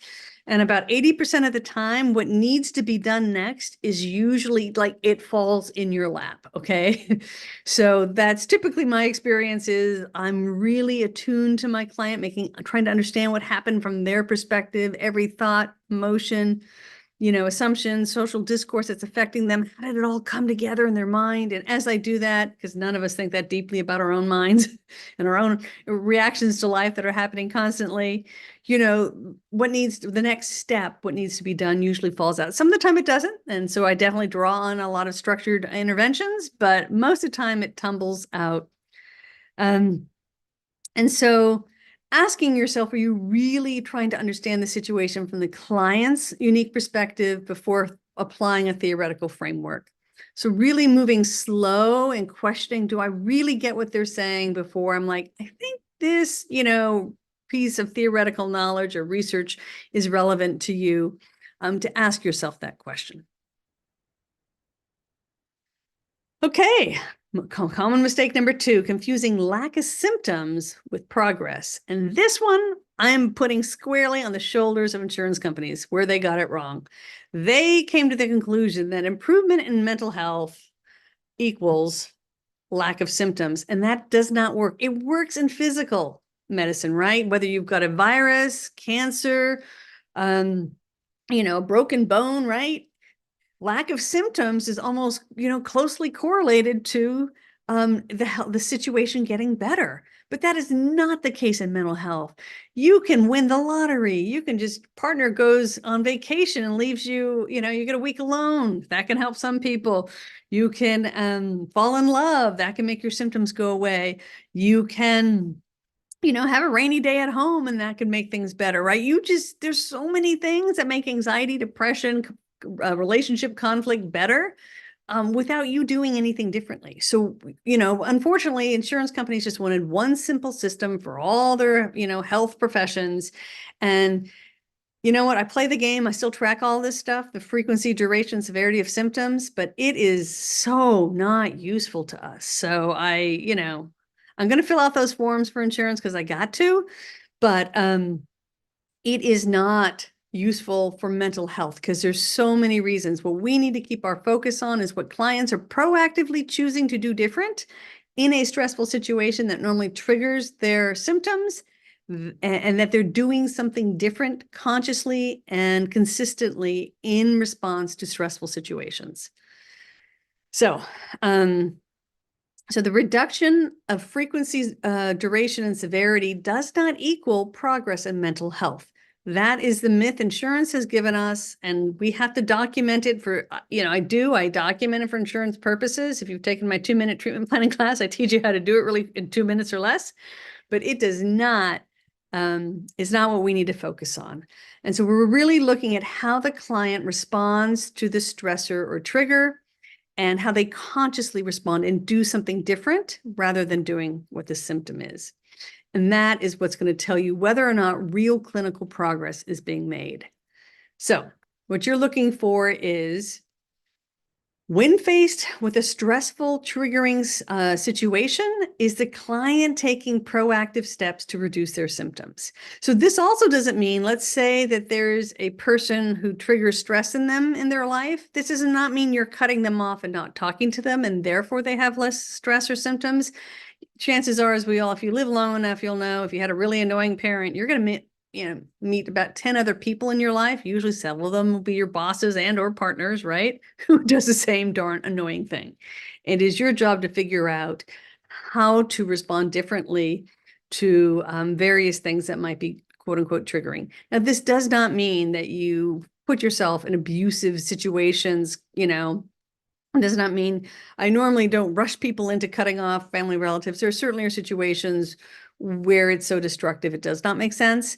And about 80% of the time, what needs to be done next is usually like it falls in your lap, okay? So that's typically my experience is I'm really attuned to my client, trying to understand what happened from their perspective, every thought, emotion, assumptions, social discourse that's affecting them. How did it all come together in their mind? And as I do that, because none of us think that deeply about our own minds and our own reactions to life that are happening constantly, what needs to be done usually falls out. Some of the time it doesn't. And so I definitely draw on a lot of structured interventions, but most of the time it tumbles out. And so asking yourself, are you really trying to understand the situation from the client's unique perspective before applying a theoretical framework? So really moving slow and questioning, do I really get what they're saying before I'm like, I think this, piece of theoretical knowledge or research is relevant to you, to ask yourself that question. Okay. Common mistake number 2, confusing lack of symptoms with progress. And this one I'm putting squarely on the shoulders of insurance companies where they got it wrong. They came to the conclusion that improvement in mental health equals lack of symptoms, and that does not work. It works in physical medicine, right? Whether you've got a virus, cancer, a broken bone, right? Lack of symptoms is almost, closely correlated to the situation getting better. But that is not the case in mental health. You can win the lottery. You can partner goes on vacation and leaves you, you get a week alone. That can help some people. You can fall in love. That can make your symptoms go away. You can have a rainy day at home and that can make things better, right? There's so many things that make anxiety, depression, relationship conflict better without you doing anything differently. So, unfortunately, insurance companies just wanted one simple system for all their, health professions. And you know what? I play the game. I still track all this stuff, the frequency, duration, severity of symptoms, but it is so not useful to us. So I'm going to fill out those forms for insurance because I got to, but it is not useful for mental health because there's so many reasons. What we need to keep our focus on is what clients are proactively choosing to do different in a stressful situation that normally triggers their symptoms, and that they're doing something different consciously and consistently in response to stressful situations. So, the reduction of frequency, duration, and severity does not equal progress in mental health. That is the myth insurance has given us, and we have to document it for, I document it for insurance purposes. If you've taken my 2-minute treatment planning class, I teach you how to do it really in 2 minutes or less, but it does not, is not what we need to focus on. And so we're really looking at how the client responds to the stressor or trigger, and how they consciously respond and do something different rather than doing what the symptom is. And that is what's going to tell you whether or not real clinical progress is being made. So what you're looking for is, when faced with a stressful, triggering situation, is the client taking proactive steps to reduce their symptoms? So this also doesn't mean, let's say that there's a person who triggers stress in them in their life. This does not mean you're cutting them off and not talking to them, and therefore they have less stress or symptoms. Chances are, as if you live long enough, you'll know if you had a really annoying parent, you're going to meet about 10 other people in your life. Usually several of them will be your bosses and or partners, right? Who does the same darn annoying thing. It is your job to figure out how to respond differently to various things that might be quote unquote triggering. Now, this does not mean that you put yourself in abusive situations, It does not mean I normally don't rush people into cutting off family relatives. There certainly are situations where it's so destructive it does not make sense.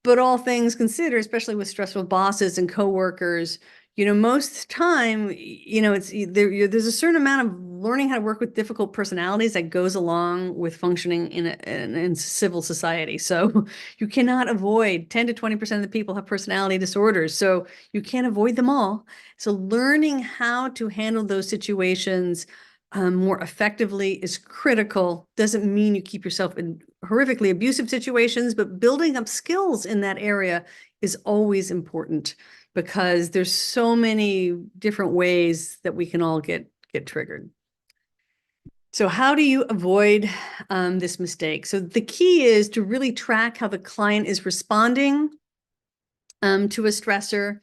But all things considered, especially with stressful bosses and coworkers, most time, there's a certain amount of learning how to work with difficult personalities that goes along with functioning in civil society. So you cannot avoid 10 to 20% of the people have personality disorders. So you can't avoid them all. So learning how to handle those situations more effectively is critical. Doesn't mean you keep yourself in horrifically abusive situations, but building up skills in that area is always important, because there's so many different ways that we can all get triggered. So how do you avoid this mistake? So the key is to really track how the client is responding to a stressor,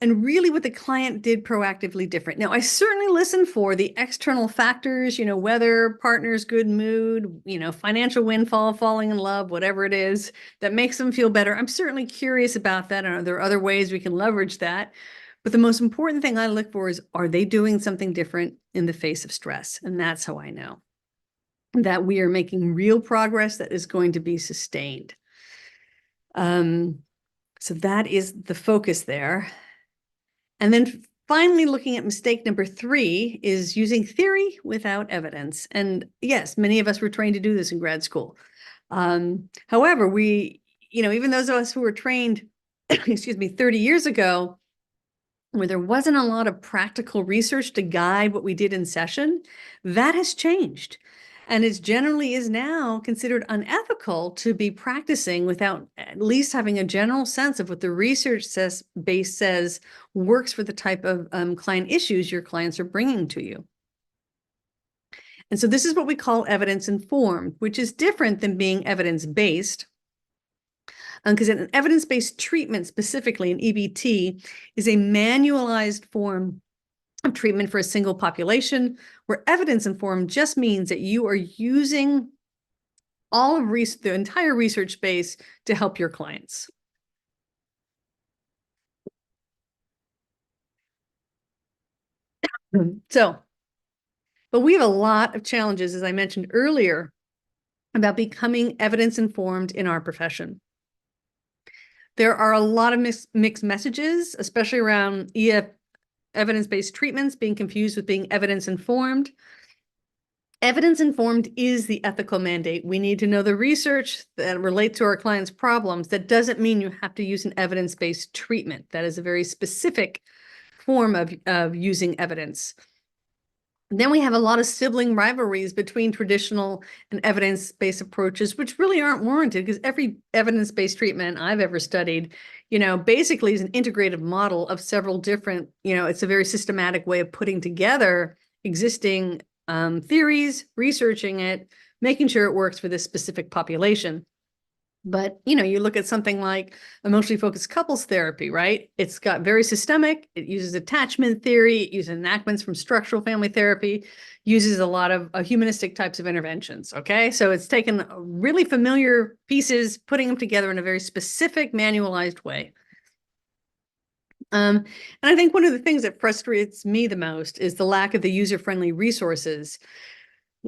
and really what the client did proactively different. Now, I certainly listen for the external factors, weather, partner's good mood, financial windfall, falling in love, whatever it is that makes them feel better. I'm certainly curious about that. And are there other ways we can leverage that? But the most important thing I look for is, are they doing something different in the face of stress? And that's how I know that we are making real progress that is going to be sustained. So that is the focus there. And then finally, looking at mistake number 3 is using theory without evidence. And yes, many of us were trained to do this in grad school. However, we, even those of us who were trained, 30 years ago, where there wasn't a lot of practical research to guide what we did in session, that has changed. And it generally is now considered unethical to be practicing without at least having a general sense of what the research says works for the type of client issues your clients are bringing to you. And so this is what we call evidence-informed, which is different than being evidence-based. Because an evidence-based treatment, specifically an EBT, is a manualized form of treatment for a single population, where evidence-informed just means that you are using all of the entire research base to help your clients. But we have a lot of challenges, as I mentioned earlier, about becoming evidence-informed in our profession. There are a lot of mixed messages, especially around evidence-based treatments being confused with being evidence-informed. Evidence-informed is the ethical mandate. We need to know the research that relates to our clients' problems. That doesn't mean you have to use an evidence-based treatment. That is a very specific form of using evidence. And then we have a lot of sibling rivalries between traditional and evidence-based approaches, which really aren't warranted, because every evidence-based treatment I've ever studied, basically is an integrative model of several different, it's a very systematic way of putting together existing theories, researching it, making sure it works for this specific population. But, you look at something like emotionally focused couples therapy, right? It's got very systemic. It uses attachment theory. It uses enactments from structural family therapy, uses a lot of humanistic types of interventions, okay? So it's taken really familiar pieces, putting them together in a very specific, manualized way. And I think one of the things that frustrates me the most is the lack of the user-friendly resources.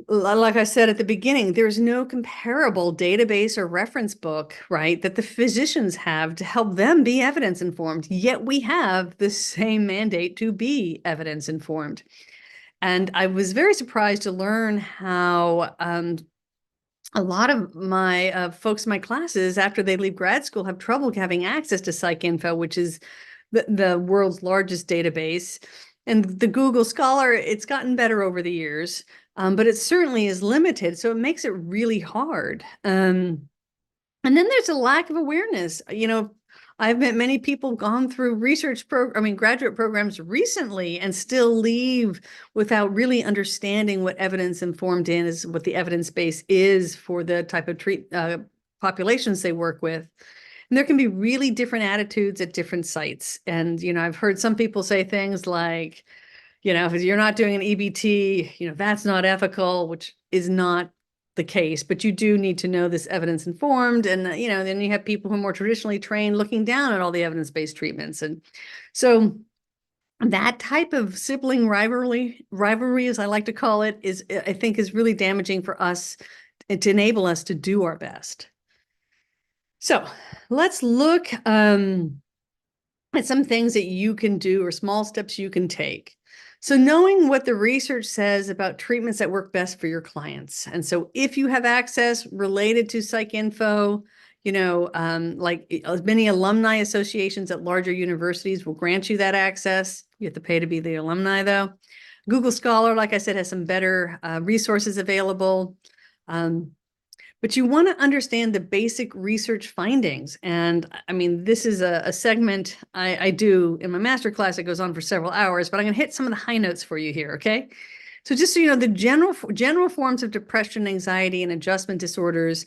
Like I said at the beginning, there's no comparable database or reference book, right, that the physicians have to help them be evidence-informed, yet we have the same mandate to be evidence-informed. And I was very surprised to learn how a lot of my folks in my classes, after they leave grad school, have trouble having access to PsycInfo, which is the world's largest database. And the Google Scholar, it's gotten better over the years, but it certainly is limited. So it makes it really hard. And then there's a lack of awareness. I've met many people gone through graduate programs recently and still leave without really understanding what evidence informed is, what the evidence base is for the type of populations they work with. And there can be really different attitudes at different sites. And, I've heard some people say things like, if you're not doing an EBT, that's not ethical, which is not the case, but you do need to know this evidence informed. And, then you have people who are more traditionally trained looking down at all the evidence-based treatments. And so that type of sibling rivalry, as I like to call it, I think is really damaging for us and to enable us to do our best. So let's look at some things that you can do or small steps you can take. So knowing what the research says about treatments that work best for your clients. And so if you have access related to PsycInfo, like as many alumni associations at larger universities will grant you that access. You have to pay to be the alumni though. Google Scholar, like I said, has some better resources available. But you want to understand the basic research findings. And I mean, this is a segment I do in my master class that goes on for several hours, but I'm going to hit some of the high notes for you here, okay? So just so you know, the general forms of depression, anxiety, and adjustment disorders,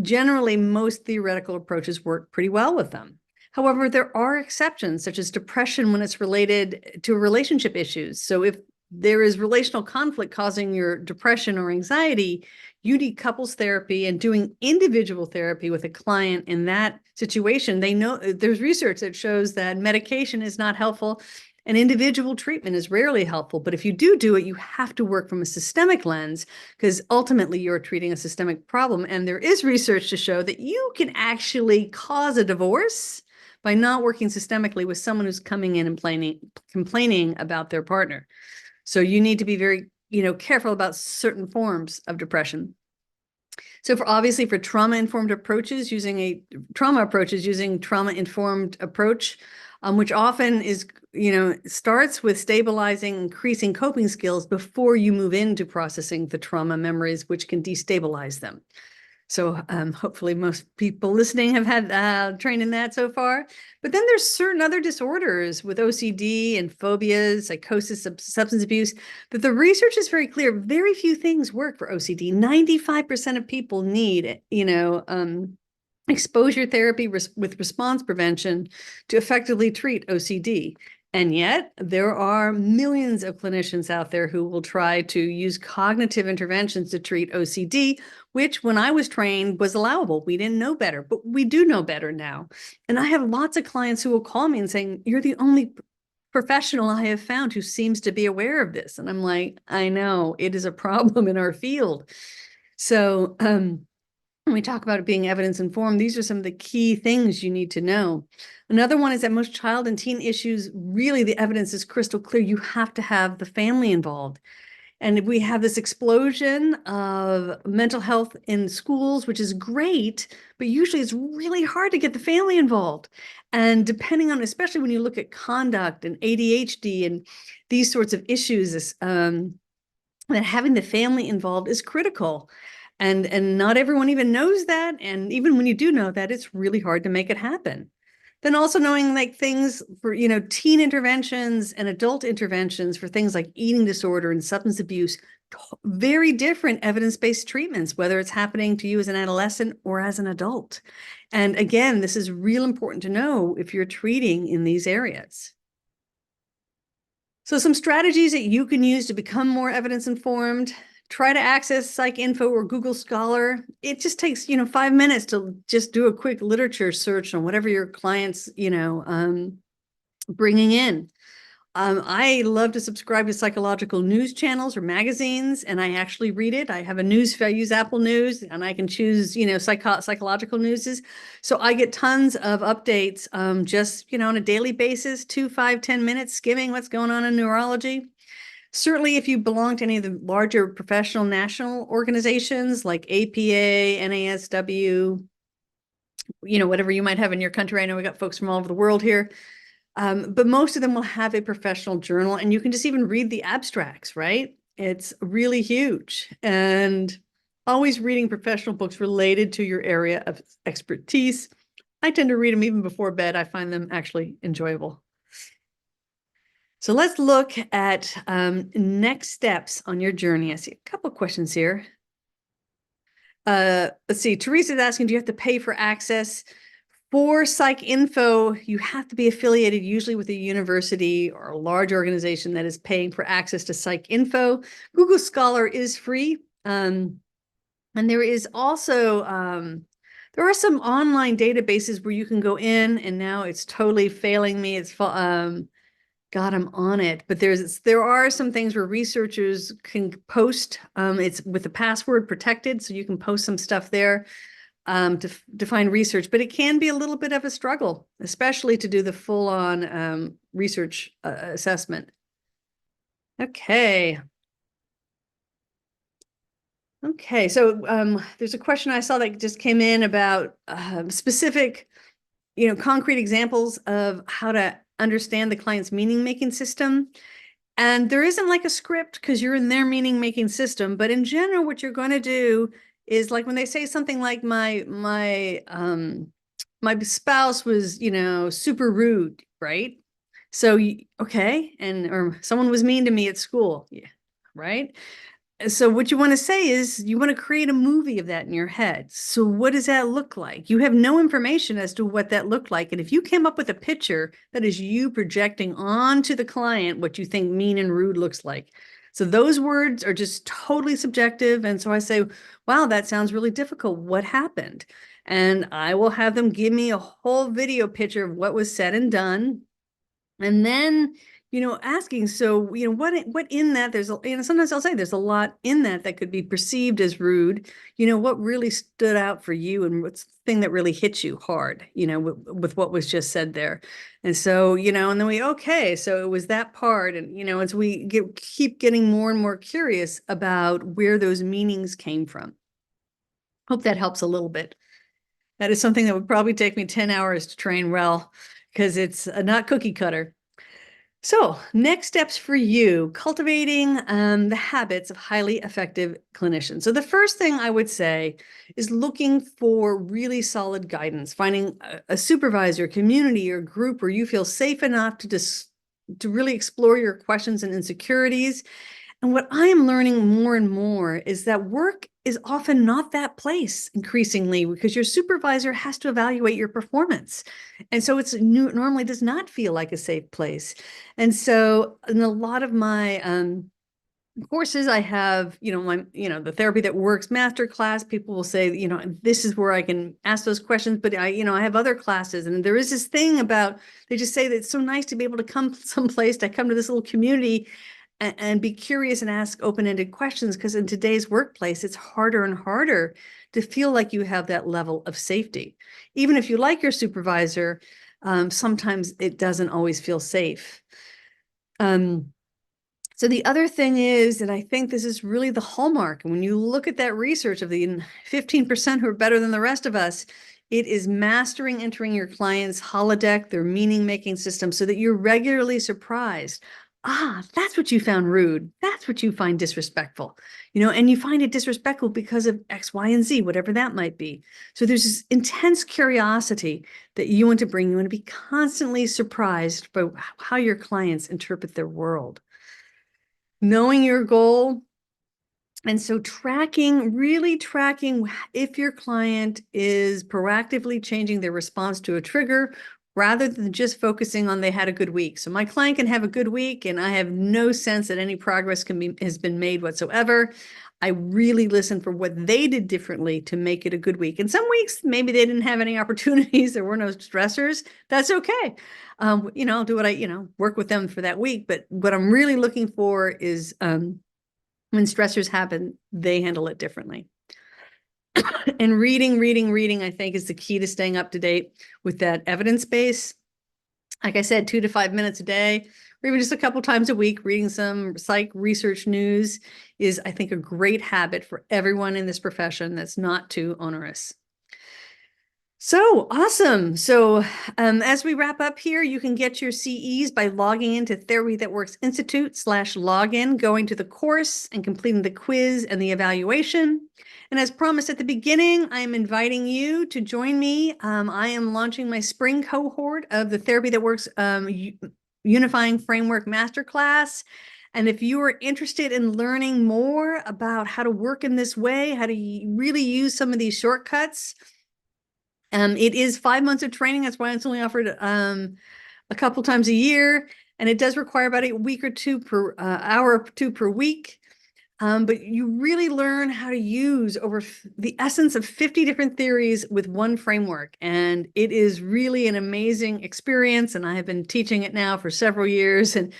generally most theoretical approaches work pretty well with them. However, there are exceptions, such as depression when it's related to relationship issues. So if there is relational conflict causing your depression or anxiety, you need couples therapy and doing individual therapy with a client in that situation. They know there's research that shows that medication is not helpful and individual treatment is rarely helpful. But if you do it, you have to work from a systemic lens because ultimately you're treating a systemic problem. And there is research to show that you can actually cause a divorce by not working systemically with someone who's coming in and complaining about their partner. So you need to be very, careful about certain forms of depression. So obviously for trauma-informed approaches, using trauma-informed approach, which often is, starts with stabilizing, increasing coping skills before you move into processing the trauma memories, which can destabilize them. So hopefully most people listening have had trained in that so far. But then there's certain other disorders with OCD and phobias, psychosis, substance abuse, that the research is very clear. Very few things work for OCD. 95% of people need, exposure therapy with response prevention to effectively treat OCD. And yet there are millions of clinicians out there who will try to use cognitive interventions to treat OCD, which when I was trained was allowable. We didn't know better, but we do know better now. And I have lots of clients who will call me and saying, you're the only professional I have found who seems to be aware of this. And I'm like, I know it is a problem in our field. So, when we talk about it being evidence informed, these are some of the key things you need to know. Another one is that most child and teen issues, really the evidence is crystal clear. You have to have the family involved. And we have this explosion of mental health in schools, which is great, but usually it's really hard to get the family involved. And depending on, especially when you look at conduct and ADHD and these sorts of issues, that having the family involved is critical. And not everyone even knows that. And even when you do know that, it's really hard to make it happen. Then also knowing like things for, teen interventions and adult interventions for things like eating disorder and substance abuse, very different evidence-based treatments, whether it's happening to you as an adolescent or as an adult. And again, this is real important to know if you're treating in these areas. So some strategies that you can use to become more evidence-informed: try to access PsycInfo or Google Scholar. It just takes, 5 minutes to just do a quick literature search on whatever your clients, bringing in. I love to subscribe to psychological news channels or magazines, and I actually read it. I use Apple News, and I can choose, psychological news. So I get tons of updates, just, on a daily basis, 2, 5, 10 minutes, skimming what's going on in neurology. Certainly, if you belong to any of the larger professional national organizations like APA, NASW, whatever you might have in your country. I know we got folks from all over the world here. But most of them will have a professional journal, and you can just even read the abstracts, right? It's really huge. And always reading professional books related to your area of expertise. I tend to read them even before bed. I find them actually enjoyable. So let's look at next steps on your journey. I see a couple of questions here. Let's see. Teresa's asking, do you have to pay for access? For Psych Info, you have to be affiliated usually with a university or a large organization that is paying for access to Psych Info. Google Scholar is free. And there is also, there are some online databases where you can go in, and now it's totally failing me. It's, God, I'm on it. But there are some things where researchers can post, it's with the password protected, so you can post some stuff there. To find research, but it can be a little bit of a struggle, especially to do the full-on research assessment. Okay. Okay, so there's a question I saw that just came in about specific, concrete examples of how to understand the client's meaning-making system. And there isn't like a script because you're in their meaning-making system, but in general, what you're going to do is like when they say something like my spouse was, super rude, right? So, okay, or someone was mean to me at school, yeah, right? So what you want to say is you want to create a movie of that in your head. So what does that look like? You have no information as to what that looked like. And if you came up with a picture, that is you projecting onto the client what you think mean and rude looks like. So those words are just totally subjective. And so I say, wow, that sounds really difficult. What happened? And I will have them give me a whole video picture of what was said and done. And then asking, so, what in that, sometimes I'll say there's a lot in that could be perceived as rude. What really stood out for you and what's the thing that really hit you hard, with what was just said there. And so, and then okay, so it was that part. And, as we keep getting more and more curious about where those meanings came from. Hope that helps a little bit. That is something that would probably take me 10 hours to train well, because it's not cookie cutter. So next steps for you, cultivating the habits of highly effective clinicians. So the first thing I would say is looking for really solid guidance, finding a supervisor, community, or group where you feel safe enough to really explore your questions and insecurities. And what I am learning more and more is that work is often not that place increasingly, because your supervisor has to evaluate your performance. And so it's normally does not feel like a safe place. And so in a lot of my courses, I have, the Therapy That Works masterclass, people will say, this is where I can ask those questions. But I have other classes, and there is this thing about, they just say that it's so nice to be able to come someplace, to come to this little community and be curious and ask open-ended questions, because in today's workplace, it's harder and harder to feel like you have that level of safety. Even if you like your supervisor, sometimes it doesn't always feel safe. So the other thing is, and I think this is really the hallmark, and when you look at that research of the 15% who are better than the rest of us, it is mastering entering your client's holodeck, their meaning-making system, so that you're regularly surprised. That's what you found rude. That's what you find disrespectful, and you find it disrespectful because of X, Y, and Z, whatever that might be. So there's this intense curiosity that you want to bring. You want to be constantly surprised by how your clients interpret their world. Knowing your goal. And so really tracking if your client is proactively changing their response to a trigger, rather than just focusing on they had a good week. So my client can have a good week and I have no sense that any progress has been made whatsoever. I really listen for what they did differently to make it a good week. And some weeks, maybe they didn't have any opportunities, there were no stressors. That's okay. I'll do what work with them for that week. But what I'm really looking for is when stressors happen, they handle it differently. And reading, I think, is the key to staying up to date with that evidence base. Like I said, 2 to 5 minutes a day, or even just a couple times a week, reading some psych research news is, I think, a great habit for everyone in this profession that's not too onerous. So awesome. So as we wrap up here, you can get your CEs by logging into Therapy That Works Institute/login, going to the course and completing the quiz and the evaluation. And as promised at the beginning, I am inviting you to join me. I am launching my spring cohort of the Therapy That Works Unifying Framework Masterclass. And if you are interested in learning more about how to work in this way, how to really use some of these shortcuts, it is 5 months of training. That's why it's only offered a couple times a year, and it does require about a week or two per hour or two per week. But you really learn how to use over the essence of 50 different theories with one framework, and it is really an amazing experience. And I have been teaching it now for several years, and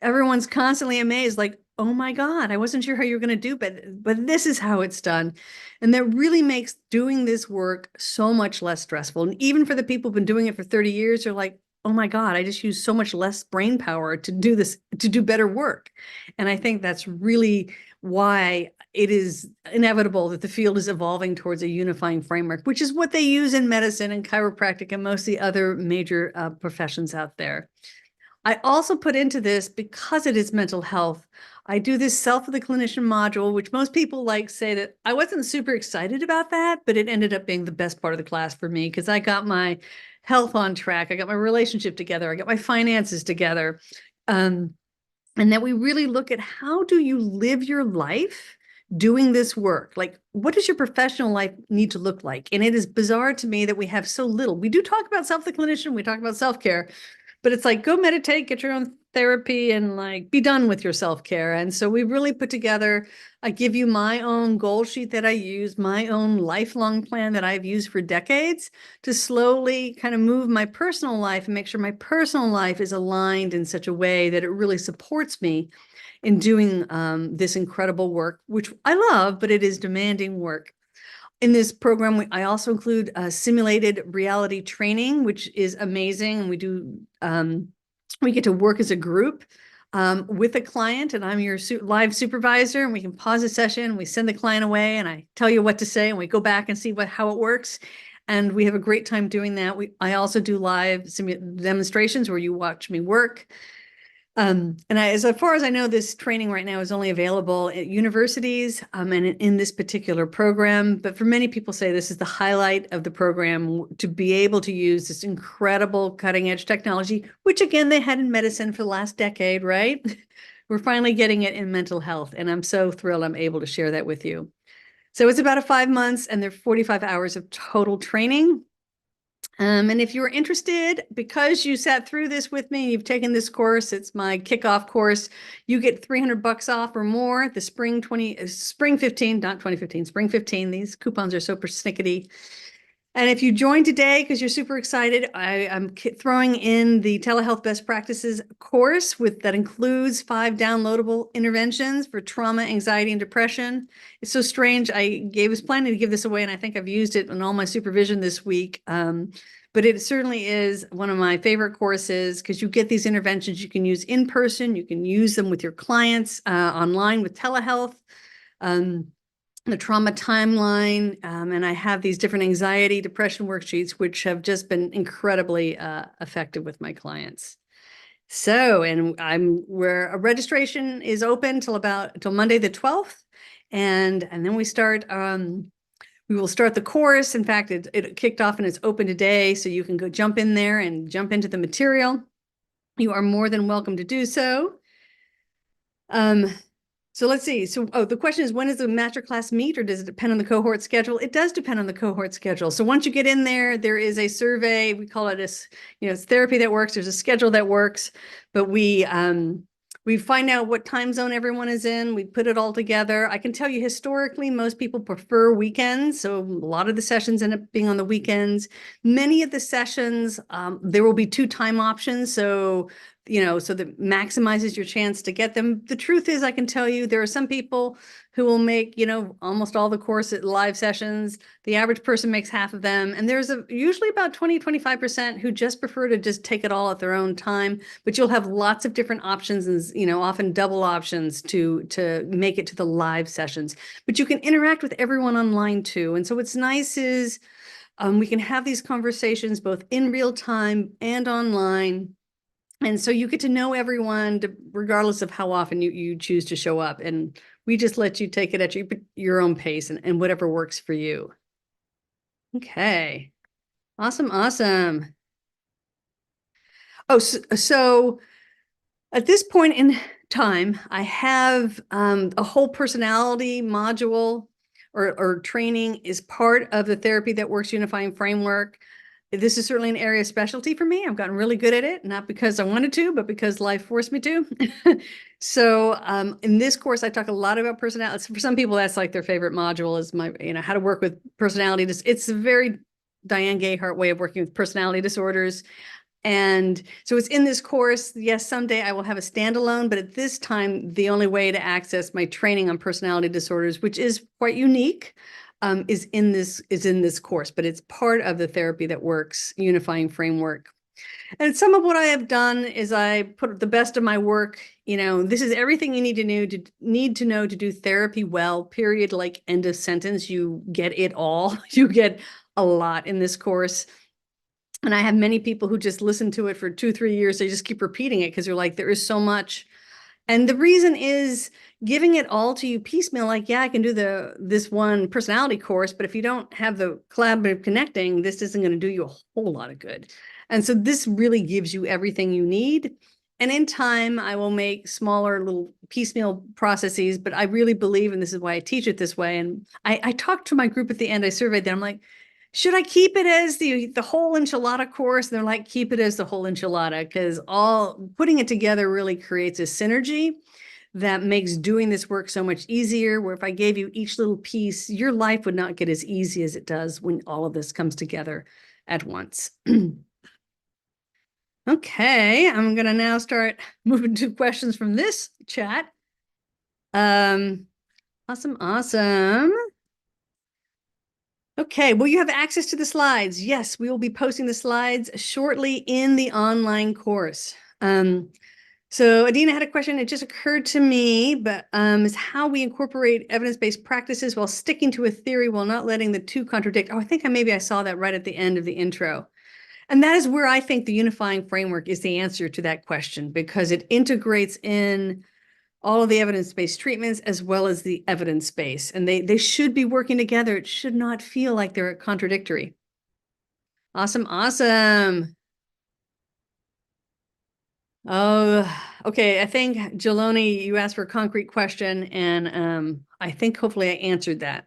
everyone's constantly amazed, like, oh my God, I wasn't sure how you were going to do, but this is how it's done. And that really makes doing this work so much less stressful. And even for the people who've been doing it for 30 years, they're like, oh my God, I just use so much less brain power to do this, to do better work. And I think that's really why it is inevitable that the field is evolving towards a unifying framework, which is what they use in medicine and chiropractic and most of the other major professions out there. I also put into this, because it is mental health, I do this self of the clinician module, which most people like say that I wasn't super excited about that, but it ended up being the best part of the class for me because I got my health on track. I got my relationship together. I got my finances together. And that we really look at, how do you live your life doing this work? Like, what does your professional life need to look like? And it is bizarre to me that we have so little. We do talk about self the clinician, we talk about self-care, but it's like, go meditate, get your own therapy, and like be done with your self-care. And so we really put together, I give you my own goal sheet that I use, my own lifelong plan that I've used for decades to slowly kind of move my personal life and make sure my personal life is aligned in such a way that it really supports me in doing this incredible work, which I love, but it is demanding work. In this program, I also include simulated reality training, which is amazing. And we do, we get to work as a group with a client, and I'm your live supervisor, and we can pause a session, we send the client away, and I tell you what to say, and we go back and see how it works. And we have a great time doing that. I also do live demonstrations where you watch me work. And as far as I know, this training right now is only available at universities and in this particular program. But for many people say this is the highlight of the program, to be able to use this incredible cutting edge technology, which again, they had in medicine for the last decade, right? We're finally getting it in mental health. And I'm so thrilled I'm able to share that with you. So it's about 5 months, and there are 45 hours of total training. And if you're interested, because you sat through this with me, you've taken this course, it's my kickoff course, you get $300 off or more. The spring 15, not 2015, spring 15. These coupons are so persnickety. And if you join today because you're super excited, I'm throwing in the telehealth best practices course that includes 5 downloadable interventions for trauma, anxiety, and depression. It's so strange. I was planning to give this away, and I think I've used it in all my supervision this week. But it certainly is one of my favorite courses because you get these interventions you can use in person. You can use them with your clients online with telehealth. The trauma timeline, and I have these different anxiety, depression worksheets, which have just been incredibly effective with my clients. So, and where a registration is open till Monday the 12th, and then we start. We will start the course. In fact, it kicked off and it's open today, so you can go jump in there and jump into the material. You are more than welcome to do so. So let's see. So, the question is, when does the masterclass meet, or does it depend on the cohort schedule? It does depend on the cohort schedule. So once you get in there, there is a survey. We call it it's therapy that works. There's a schedule that works, but we find out what time zone everyone is in. We put it all together. I can tell you historically, most people prefer weekends. So a lot of the sessions end up being on the weekends. Many of the sessions, there will be 2 time options. So so that maximizes your chance to get them. The truth is, I can tell you, there are some people who will make, almost all the course at live sessions. The average person makes half of them. And there's usually about 20-25% who just prefer to just take it all at their own time. But you'll have lots of different options and, often double options to make it to the live sessions. But you can interact with everyone online too. And so what's nice is we can have these conversations both in real time and online. And so you get to know everyone regardless of how often you choose to show up. And we just let you take it at your own pace and whatever works for you. Okay. Awesome. Awesome. Oh, so at this point in time, I have a whole personality module or training is part of the Therapy That Works unifying framework. This is certainly an area of specialty for me. I've gotten really good at it, not because I wanted to, but because life forced me to. So in this course, I talk a lot about personality. For some people, that's like their favorite module is how to work with personality. It's a very Diane Gayhart way of working with personality disorders. And so it's in this course. Yes, someday I will have a standalone, but at this time, the only way to access my training on personality disorders, which is quite unique, is in this course, but it's part of the Therapy That Works unifying framework. And some of what I have done is I put the best of my work, this is everything you need to know to do therapy well, period, like end of sentence. You get it all. You get a lot in this course. And I have many people who just listen to it for 2-3 years. They just keep repeating it because they're like, there is so much. And the reason is giving it all to you piecemeal, like, yeah, I can do this one personality course, but if you don't have the collaborative connecting, this isn't going to do you a whole lot of good. And so this really gives you everything you need. And in time, I will make smaller little piecemeal processes, but I really believe, and this is why I teach it this way. And I talked to my group at the end, I surveyed them, I'm like, should I keep it as the whole enchilada course? And they're like, keep it as the whole enchilada, because putting it together really creates a synergy that makes doing this work so much easier, where if I gave you each little piece, your life would not get as easy as it does when all of this comes together at once. Okay, I'm going to now start moving to questions from this chat. Awesome. Okay, will you have access to the slides? Yes, we will be posting the slides shortly in the online course. So Adina had a question. It just occurred to me, but is how we incorporate evidence-based practices while sticking to a theory while not letting the two contradict. Oh, I think maybe I saw that right at the end of the intro. And that is where I think the unifying framework is the answer to that question, because it integrates in all of the evidence-based treatments as well as the evidence base. And they should be working together. It should not feel like they're contradictory. Awesome. Oh, okay. I think, Jeloni, you asked for a concrete question, and I think hopefully I answered that.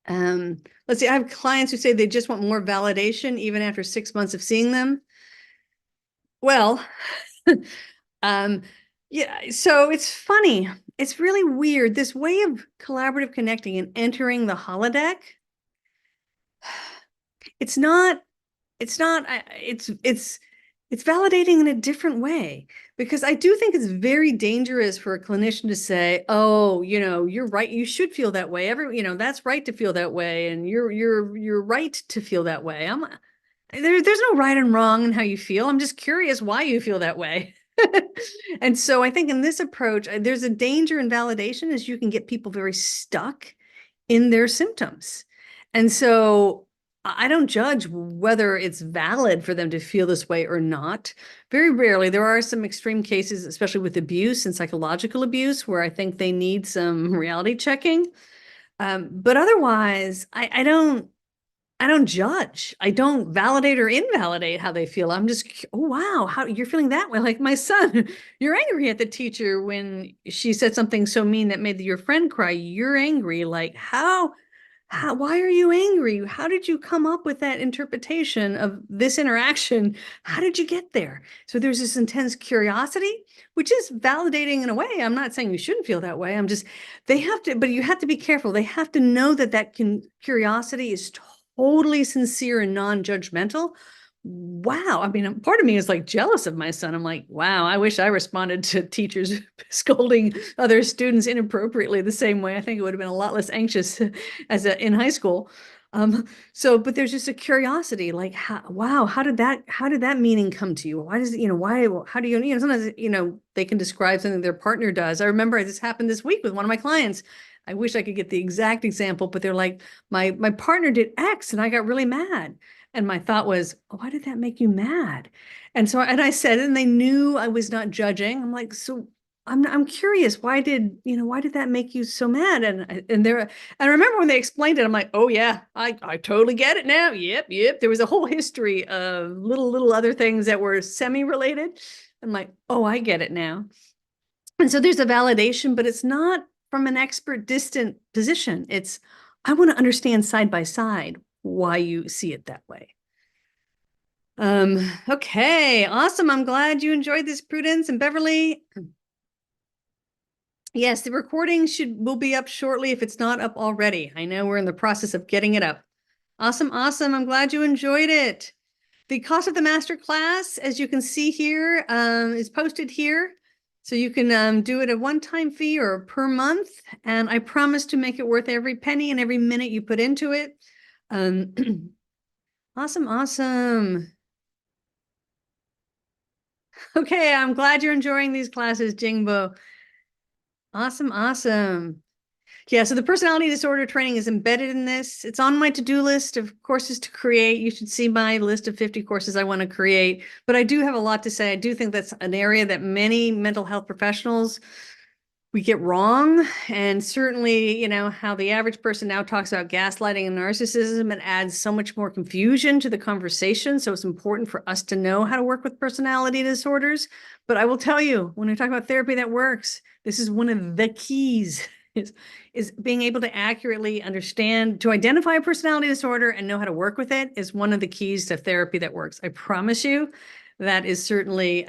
Let's see. I have clients who say they just want more validation even after 6 months of seeing them. Well, yeah, so it's funny. It's really weird. This way of collaborative connecting and entering the holodeck, it's validating in a different way, because I do think it's very dangerous for a clinician to say, oh, you're right, you should feel that way. That's right to feel that way, and you're right to feel that way. There's no right and wrong in how you feel. I'm just curious why you feel that way. And so I think in this approach, there's a danger in validation as you can get people very stuck in their symptoms. And so I don't judge whether it's valid for them to feel this way or not. Very rarely. There are some extreme cases, especially with abuse and psychological abuse, where I think they need some reality checking. But otherwise, I don't judge. I don't validate or invalidate how they feel. I'm just, oh, wow, how you're feeling that way. Like my son, you're angry at the teacher when she said something so mean that made your friend cry. You're angry. Like, why are you angry? How did you come up with that interpretation of this interaction? How did you get there? So there's this intense curiosity, which is validating in a way. I'm not saying you shouldn't feel that way. But you have to be careful. They have to know that curiosity is totally sincere and non-judgmental, wow. I mean, part of me is like jealous of my son. I'm like, wow, I wish I responded to teachers scolding other students inappropriately the same way. I think it would have been a lot less anxious in high school. But there's just a curiosity, like, wow, how did that meaning come to you? Why does it, why, how do sometimes, they can describe something their partner does. I remember this happened this week with one of my clients. I wish I could get the exact example, but they're like, my partner did X and I got really mad. And my thought was, oh, why did that make you mad? And I said, and they knew I was not judging. I'm like, so I'm curious, why did that make you so mad? I remember when they explained it, I'm like, oh yeah, I totally get it now. Yep. There was a whole history of little other things that were semi-related. I'm like, oh, I get it now. And so there's a validation, but it's not from an expert distant position. It's, I want to understand side by side why you see it that way. Okay, awesome. I'm glad you enjoyed this, Prudence and Beverly. Yes, the recording will be up shortly if it's not up already. I know we're in the process of getting it up. Awesome. I'm glad you enjoyed it. The cost of the master class, as you can see here, is posted here. So you can do it a one-time fee or per month. And I promise to make it worth every penny and every minute you put into it. Awesome. Okay, I'm glad you're enjoying these classes, Jingbo. Awesome. Yeah, so the personality disorder training is embedded in this. It's on my to-do list of courses to create. You should see my list of 50 courses I want to create. But I do have a lot to say. I do think that's an area that many mental health professionals we get wrong. And certainly, how the average person now talks about gaslighting and narcissism, it adds so much more confusion to the conversation. So it's important for us to know how to work with personality disorders. But I will tell you, when we talk about therapy that works, this is one of the keys. Is being able to accurately understand, to identify a personality disorder and know how to work with it is one of the keys to therapy that works. I promise you that is certainly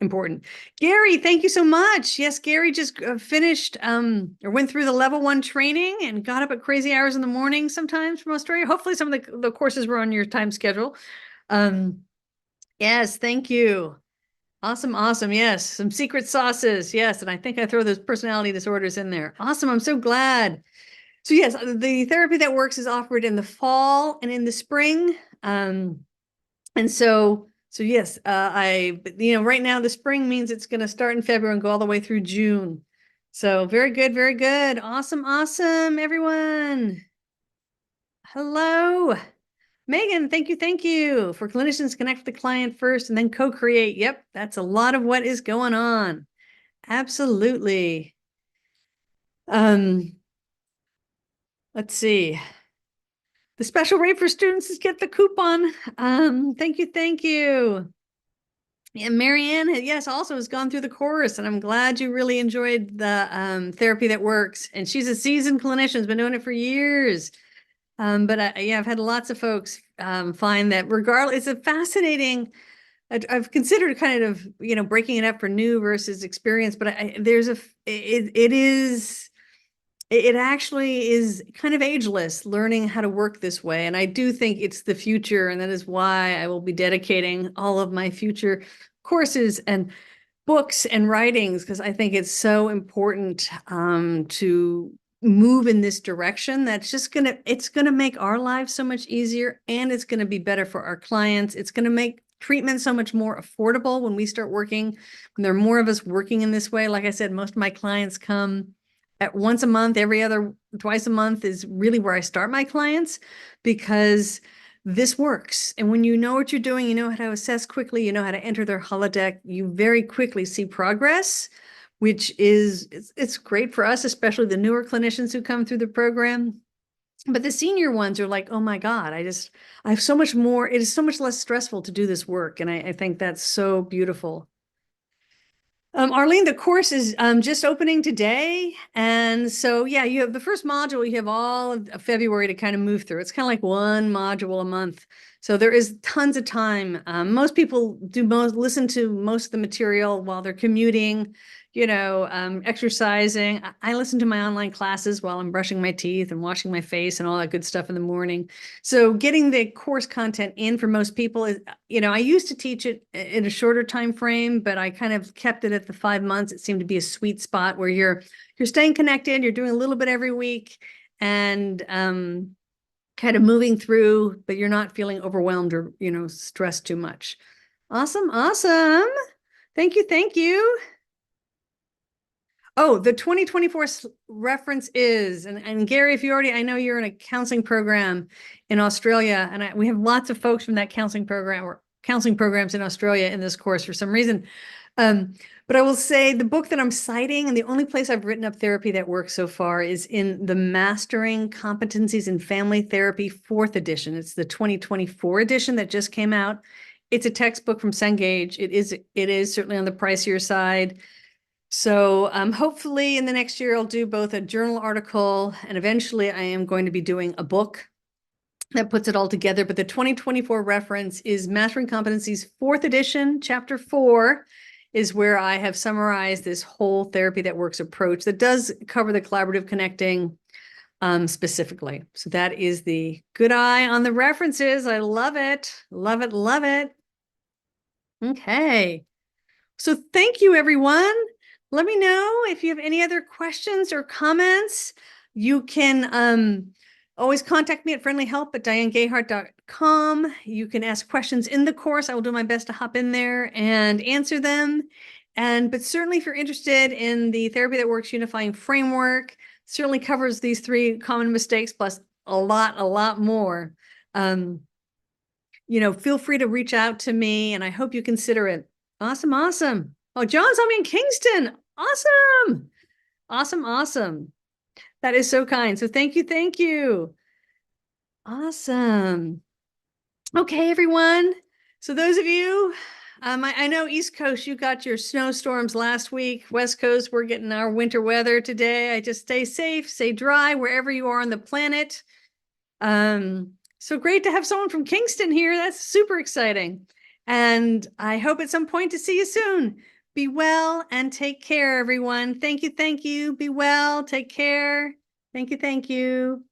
important. Gary, thank you so much. Yes, Gary just finished or went through the level 1 training and got up at crazy hours in the morning sometimes from Australia. Hopefully some of the courses were on your time schedule. Yes, thank you. Awesome. Yes, some secret sauces. Yes, and I think I throw those personality disorders in there. Awesome. I'm so glad. So yes, the therapy that works is offered in the fall and in the spring. And so yes, right now the spring means it's going to start in February and go all the way through June. So very good. Awesome, everyone. Hello. Megan, thank you. For clinicians, connect with the client first and then co-create. Yep, that's a lot of what is going on. Absolutely. Let's see. The special rate for students is get the coupon. Thank you. And Marianne, yes, also has gone through the course, and I'm glad you really enjoyed the therapy that works. And she's a seasoned clinician, has been doing it for years. But I've had lots of folks find that regardless, it's a fascinating. I've considered kind of breaking it up for new versus experience, but it actually is kind of ageless learning how to work this way, and I do think it's the future, and that is why I will be dedicating all of my future courses and books and writings, because I think it's so important to move in this direction. That's just it's gonna make our lives so much easier, and it's gonna be better for our clients. It's gonna make treatment so much more affordable when we start working. When there are more of us working in this way, like I said, most of my clients come at once a month, twice a month is really where I start my clients, because this works. And when you know what you're doing, you know how to assess quickly, you know how to enter their holodeck, you very quickly see progress, which it's great for us, especially the newer clinicians who come through the program. But the senior ones are like, oh my God, I have so much more. It is so much less stressful to do this work. And I think that's so beautiful. Arlene, the course is just opening today. And so, yeah, you have the first module, you have all of February to kind of move through. It's kind of like one module a month. So there is tons of time. Most people listen to most of the material while they're commuting, exercising. I listen to my online classes while I'm brushing my teeth and washing my face and all that good stuff in the morning. So getting the course content in for most people is, I used to teach it in a shorter time frame, but I kind of kept it at the 5 months. It seemed to be a sweet spot where you're staying connected, you're doing a little bit every week, and kind of moving through, but you're not feeling overwhelmed or, stressed too much. Awesome. Awesome. Thank you. Thank you. Oh, the 2024 reference is, and Gary, if you already, I know you're in a counseling program in Australia, and we have lots of folks from that counseling program or counseling programs in Australia in this course for some reason. But I will say the book that I'm citing, and the only place I've written up therapy that works so far, is in the Mastering Competencies in Family Therapy 4th edition. It's the 2024 edition that just came out. It's a textbook from Cengage. It is certainly on the pricier side. So hopefully in the next year, I'll do both a journal article, and eventually I am going to be doing a book that puts it all together. But the 2024 reference is Mastering Competencies 4th edition. Chapter 4 is where I have summarized this whole therapy that works approach that does cover the collaborative connecting specifically. So that is the good eye on the references. I love it. Love it. Love it. Okay. So thank you, everyone. Let me know if you have any other questions or comments. You can always contact me at friendlyhelp@dianegayhart.com. You can ask questions in the course. I will do my best to hop in there and answer them. But certainly if you're interested in the Therapy That Works unifying framework, certainly covers these 3 common mistakes plus a lot more. Feel free to reach out to me, and I hope you consider it. Awesome, awesome. Oh, John's on me in Kingston. Awesome. Awesome, awesome. That is so kind. So thank you, thank you. Awesome. Okay, everyone. So those of you, I know East Coast, you got your snowstorms last week. West Coast, we're getting our winter weather today. I just stay safe, stay dry wherever you are on the planet. So great to have someone from Kingston here. That's super exciting. And I hope at some point to see you soon. Be well and take care, everyone. Thank you. Thank you. Be well. Take care. Thank you. Thank you.